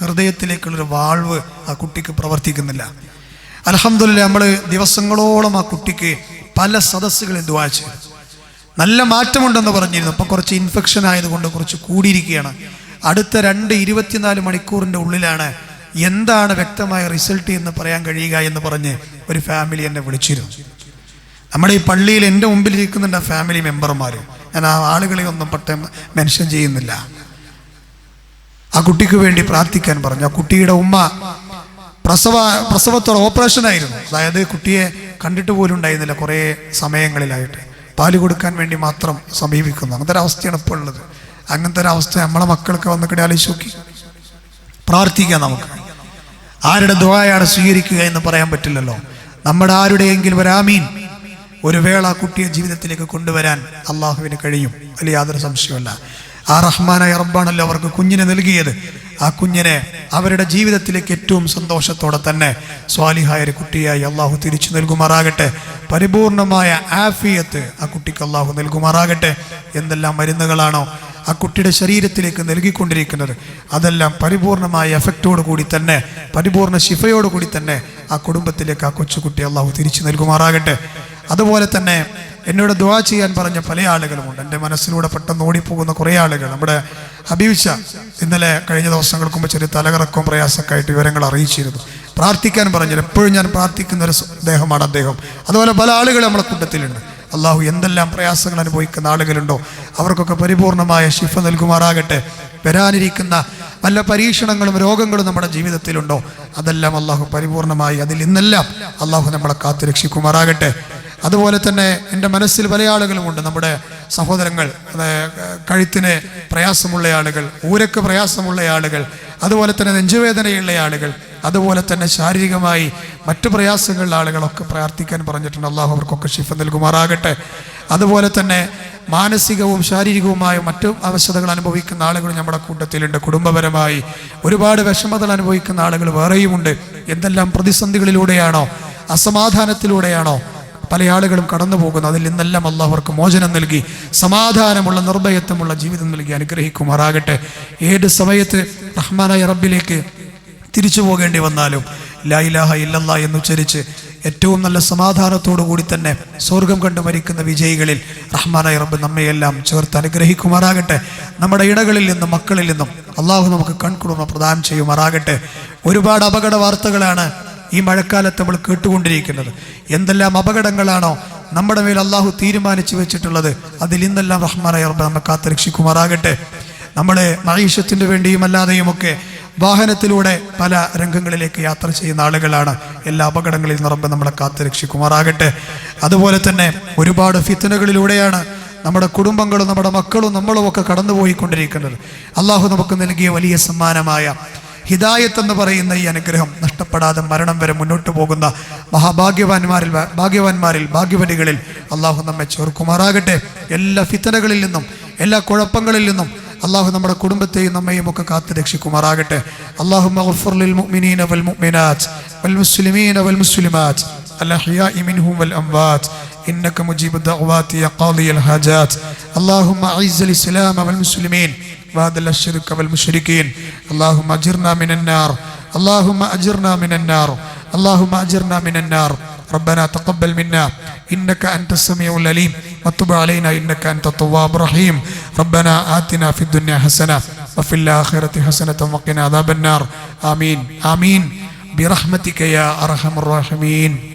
ഹൃദയത്തിലേക്കുള്ളൊരു വാൾവ് ആ കുട്ടിക്ക് പ്രവർത്തിക്കുന്നില്ല. അൽഹംദുലില്ലാഹ് നമ്മൾ ദിവസങ്ങളോളം ആ കുട്ടിക്ക് പല സദസ്സുകളിൽ ദുആ ചെയ്തു. നല്ല മാറ്റമുണ്ടെന്ന് പറഞ്ഞിരുന്നു. അപ്പം കുറച്ച് ഇൻഫെക്ഷൻ ആയതുകൊണ്ട് കുറച്ച് കൂടിയിരിക്കുകയാണ്. അടുത്ത 24 മണിക്കൂറിൻ്റെ ഉള്ളിലാണ് എന്താണ് വ്യക്തമായ റിസൾട്ട് എന്ന് പറയാൻ കഴിയുക എന്ന് പറഞ്ഞ് ഒരു ഫാമിലി എന്നെ വിളിച്ചിരുന്നു. നമ്മുടെ ഈ പള്ളിയിൽ എൻ്റെ മുമ്പിൽ ഇരിക്കുന്നുണ്ട് ഫാമിലി മെമ്പർമാർ. ഞാൻ ആ ആളുകളെ ഒന്നും മെൻഷൻ ചെയ്യുന്നില്ല. ആ കുട്ടിക്ക് വേണ്ടി പ്രാർത്ഥിക്കാൻ പറഞ്ഞു. ആ കുട്ടിയുടെ ഉമ്മ പ്രസവത്തോടെ ഓപ്പറേഷനായിരുന്നു. അതായത് കുട്ടിയെ കണ്ടിട്ട് പോലും ഉണ്ടായിരുന്നില്ല കുറേ സമയങ്ങളിലായിട്ട്. പാല് കൊടുക്കാൻ വേണ്ടി മാത്രം സമീപിക്കുന്നു. അങ്ങനത്തെ ഒരു അവസ്ഥയാണ് ഇപ്പോൾ ഉള്ളത്. അങ്ങനത്തെ ഒരു അവസ്ഥ നമ്മളെ മക്കൾക്ക് വന്നിട്ട് ആലോചിച്ച് നോക്കി. പ്രാർത്ഥിക്കാം നമുക്ക്. ആരുടെ ദുആയാണ് സ്വീകരിക്കുക എന്ന് പറയാൻ പറ്റില്ലല്ലോ. നമ്മുടെ ആരുടെയെങ്കിലും ഒരു ആമീൻ ഒരു വേള കുട്ടിയെ ജീവിതത്തിലേക്ക് കൊണ്ടുവരാൻ അള്ളാഹുവിന് കഴിയും, അതിൽ യാതൊരു സംശയമല്ല. ആ റഹ്മാനായ റബ്ബാണല്ലോ അവർക്ക് കുഞ്ഞിനെ നൽകിയത്. ആ കുഞ്ഞിനെ അവരുടെ ജീവിതത്തിലേക്ക് ഏറ്റവും സന്തോഷത്തോടെ തന്നെ സ്വാലിഹായ ഒരു കുട്ടിയായി അള്ളാഹു തിരിച്ചു നൽകുമാറാകട്ടെ. പരിപൂർണമായ ആഫിയത്ത് ആ കുട്ടിക്ക് അള്ളാഹു നൽകുമാറാകട്ടെ. എന്തെല്ലാം മരുന്നുകളാണോ ആ കുട്ടിയുടെ ശരീരത്തിലേക്ക് നൽകിക്കൊണ്ടിരിക്കുന്നത്, അതെല്ലാം പരിപൂർണമായ എഫക്റ്റോട് കൂടി തന്നെ, പരിപൂർണ ശിഫയോട് കൂടി തന്നെ ആ കുടുംബത്തിലേക്ക് ആ കൊച്ചുകുട്ടി അള്ളാഹു തിരിച്ചു നൽകുമാറാകട്ടെ. അതുപോലെ തന്നെ എന്നോട് ദുആ ചെയ്യാൻ പറഞ്ഞ പല ആളുകളുമുണ്ട്. എൻ്റെ മനസ്സിലൂടെ പെട്ടെന്ന് ഓടിപ്പോകുന്ന കുറേ ആളുകൾ. നമ്മുടെ ഹബീബ് ഷാ ഇന്നലെ കഴിഞ്ഞ ദിവസങ്ങൾക്ക് മുമ്പ് ചെറിയ തലകറക്കവും പ്രയാസമൊക്കെ ആയിട്ട് വിവരങ്ങൾ അറിയിച്ചിരുന്നു. പ്രാർത്ഥിക്കാൻ പറഞ്ഞത് എപ്പോഴും ഞാൻ പ്രാർത്ഥിക്കുന്ന ഒരു അദ്ദേഹമാണ് അദ്ദേഹം. അതുപോലെ പല ആളുകൾ നമ്മളെ കൂട്ടത്തിലുണ്ട്. അള്ളാഹു എന്തെല്ലാം പ്രയാസങ്ങൾ അനുഭവിക്കുന്ന ആളുകളുണ്ടോ അവർക്കൊക്കെ പരിപൂർണമായ ശിഫ നൽകുമാറാകട്ടെ. വരാനിരിക്കുന്ന വല്ല പരീക്ഷണങ്ങളും രോഗങ്ങളും നമ്മുടെ ജീവിതത്തിലുണ്ടോ അതെല്ലാം അള്ളാഹു പരിപൂർണമായി അതിൽ നിന്നെല്ലാം അള്ളാഹു നമ്മളെ കാത്തു രക്ഷിക്കുമാറാകട്ടെ. അതുപോലെ തന്നെ എൻ്റെ മനസ്സിൽ പല ആളുകളുമുണ്ട്. നമ്മുടെ സഹോദരങ്ങൾ, കഴുത്തിന് പ്രയാസമുള്ള ആളുകൾ, ഊരക്ക് പ്രയാസമുള്ള ആളുകൾ, അതുപോലെ തന്നെ നെഞ്ചുവേദനയുള്ള ആളുകൾ, അതുപോലെ തന്നെ ശാരീരികമായി മറ്റു പ്രയാസങ്ങളുള്ള ആളുകളൊക്കെ പ്രാർത്ഥിക്കാൻ പറഞ്ഞിട്ടുണ്ട്. അള്ളാഹു അവർക്കൊക്കെ ശിഫ നൽകുമാറാകട്ടെ. അതുപോലെ തന്നെ മാനസികവും ശാരീരികവുമായ മറ്റു അവശതകൾ അനുഭവിക്കുന്ന ആളുകൾ നമ്മുടെ കൂട്ടത്തിലുണ്ട്. കുടുംബപരമായി ഒരുപാട് വിഷമതകൾ അനുഭവിക്കുന്ന ആളുകൾ വേറെയുമുണ്ട്. എന്തെല്ലാം പ്രതിസന്ധികളിലൂടെയാണോ അസമാധാനത്തിലൂടെയാണോ പല ആളുകളും കടന്നു പോകുന്നു, അതിൽ നിന്നെല്ലാം അല്ലാഹു അവർക്ക് മോചനം നൽകി സമാധാനമുള്ള നിർഭയത്വമുള്ള ജീവിതം നൽകി അനുഗ്രഹിക്കുമാറാകട്ടെ. ഏത് സമയത്ത് റഹ്മാനായ റബ്ബിലേക്ക് തിരിച്ചു പോകേണ്ടി വന്നാലും ലാ ഇലാഹ ഇല്ലല്ലാഹ് എന്നുച്ചരിച്ച് ഏറ്റവും നല്ല സമാധാനത്തോടു കൂടി തന്നെ സ്വർഗം കണ്ടു മരിക്കുന്ന വിജയികളിൽ റഹ്മാനായ റബ്ബ് നമ്മയെല്ലാം ചേർത്ത് അനുഗ്രഹിക്കുമാറാകട്ടെ. നമ്മുടെ ഇടകളിൽ നിന്നും മക്കളിൽ നിന്നും അള്ളാഹു നമുക്ക് കൺകുളിർമ പ്രദാനം ചെയ്യുമാറാകട്ടെ. ഒരുപാട് അപകട വാർത്തകളാണ് ഈ മഴക്കാലത്ത് നമ്മൾ കേട്ടുകൊണ്ടിരിക്കുന്നത്. എന്തെല്ലാം അപകടങ്ങളാണോ നമ്മുടെ മേൽ അള്ളാഹു തീരുമാനിച്ചു വെച്ചിട്ടുള്ളത്, അതിൽ നിന്നെല്ലാം റഹ്മാനായ റബ്ബ് നമ്മെ കാത്ത് രക്ഷിക്കുമാറാകട്ടെ. നമ്മുടെ മഈശത്തിന് വേണ്ടിയും അല്ലാതെയുമൊക്കെ വാഹനത്തിലൂടെ പല രംഗങ്ങളിലേക്ക് യാത്ര ചെയ്യുന്ന ആളുകളാണ്. എല്ലാ അപകടങ്ങളിൽ നിന്ന് റബ്ബ് നമ്മളെ കാത്ത് രക്ഷിക്കുമാറാകട്ടെ. അതുപോലെ തന്നെ ഒരുപാട് ഫിത്നകളിലൂടെയാണ് നമ്മുടെ കുടുംബങ്ങളും നമ്മുടെ മക്കളും നമ്മളും ഒക്കെ കടന്നുപോയിക്കൊണ്ടിരിക്കുന്നത്. അള്ളാഹു നമുക്ക് നൽകിയ വലിയ സമ്മാനമായ ഹിദായത്ത് എന്ന് പറയുന്ന ഈ അനുഗ്രഹം നഷ്ടപ്പെടാതെ മരണം വരെ മുന്നോട്ട് പോകുന്ന ഭാഗ്യവാന്മാരിൽ ഭാഗ്യവതികളിൽ അള്ളാഹു നമ്മെ ചേർക്കുമാറാകട്ടെ. എല്ലാ ഫിത്നകളിൽ നിന്നും എല്ലാ കുഴപ്പങ്ങളിൽ നിന്നും അള്ളാഹു നമ്മുടെ കുടുംബത്തെയും നമ്മയും ഒക്കെ കാത്ത് രക്ഷിക്കുമാറാകട്ടെ. അല്ലാഹുമ്മ ഗ്ഫിർ ലിൽ മുഅ്മിനീന വൽ മുഅ്മിനാത്ത് വൽ മുസ്ലിമീന വൽ മുസ്ലിമാത്ത് അൽ അഹ്യാഇ മിൻഹും വൽ അംവാത്ത് ഇന്നക മുജീബു ദഅവാതി യാ ഖാദിയൽ ഹാജാത്ത്. അല്ലാഹുമ്മ അഇസ്സൽ ഇസ്ലാമ വൽ മുസ്ലിമീൻ وأذل الشرك والمشركين. اللهم أجرنا من النار، اللهم أجرنا من النار، اللهم أجرنا من النار. ربنا تقبل منا إنك أنت السميع العليم وتب علينا إنك أنت التواب الرحيم. ربنا آتنا في الدنيا حسنة وفي الآخرة حسنة وقنا عذاب النار. آمين آمين برحمتك يا أرحم الراحمين.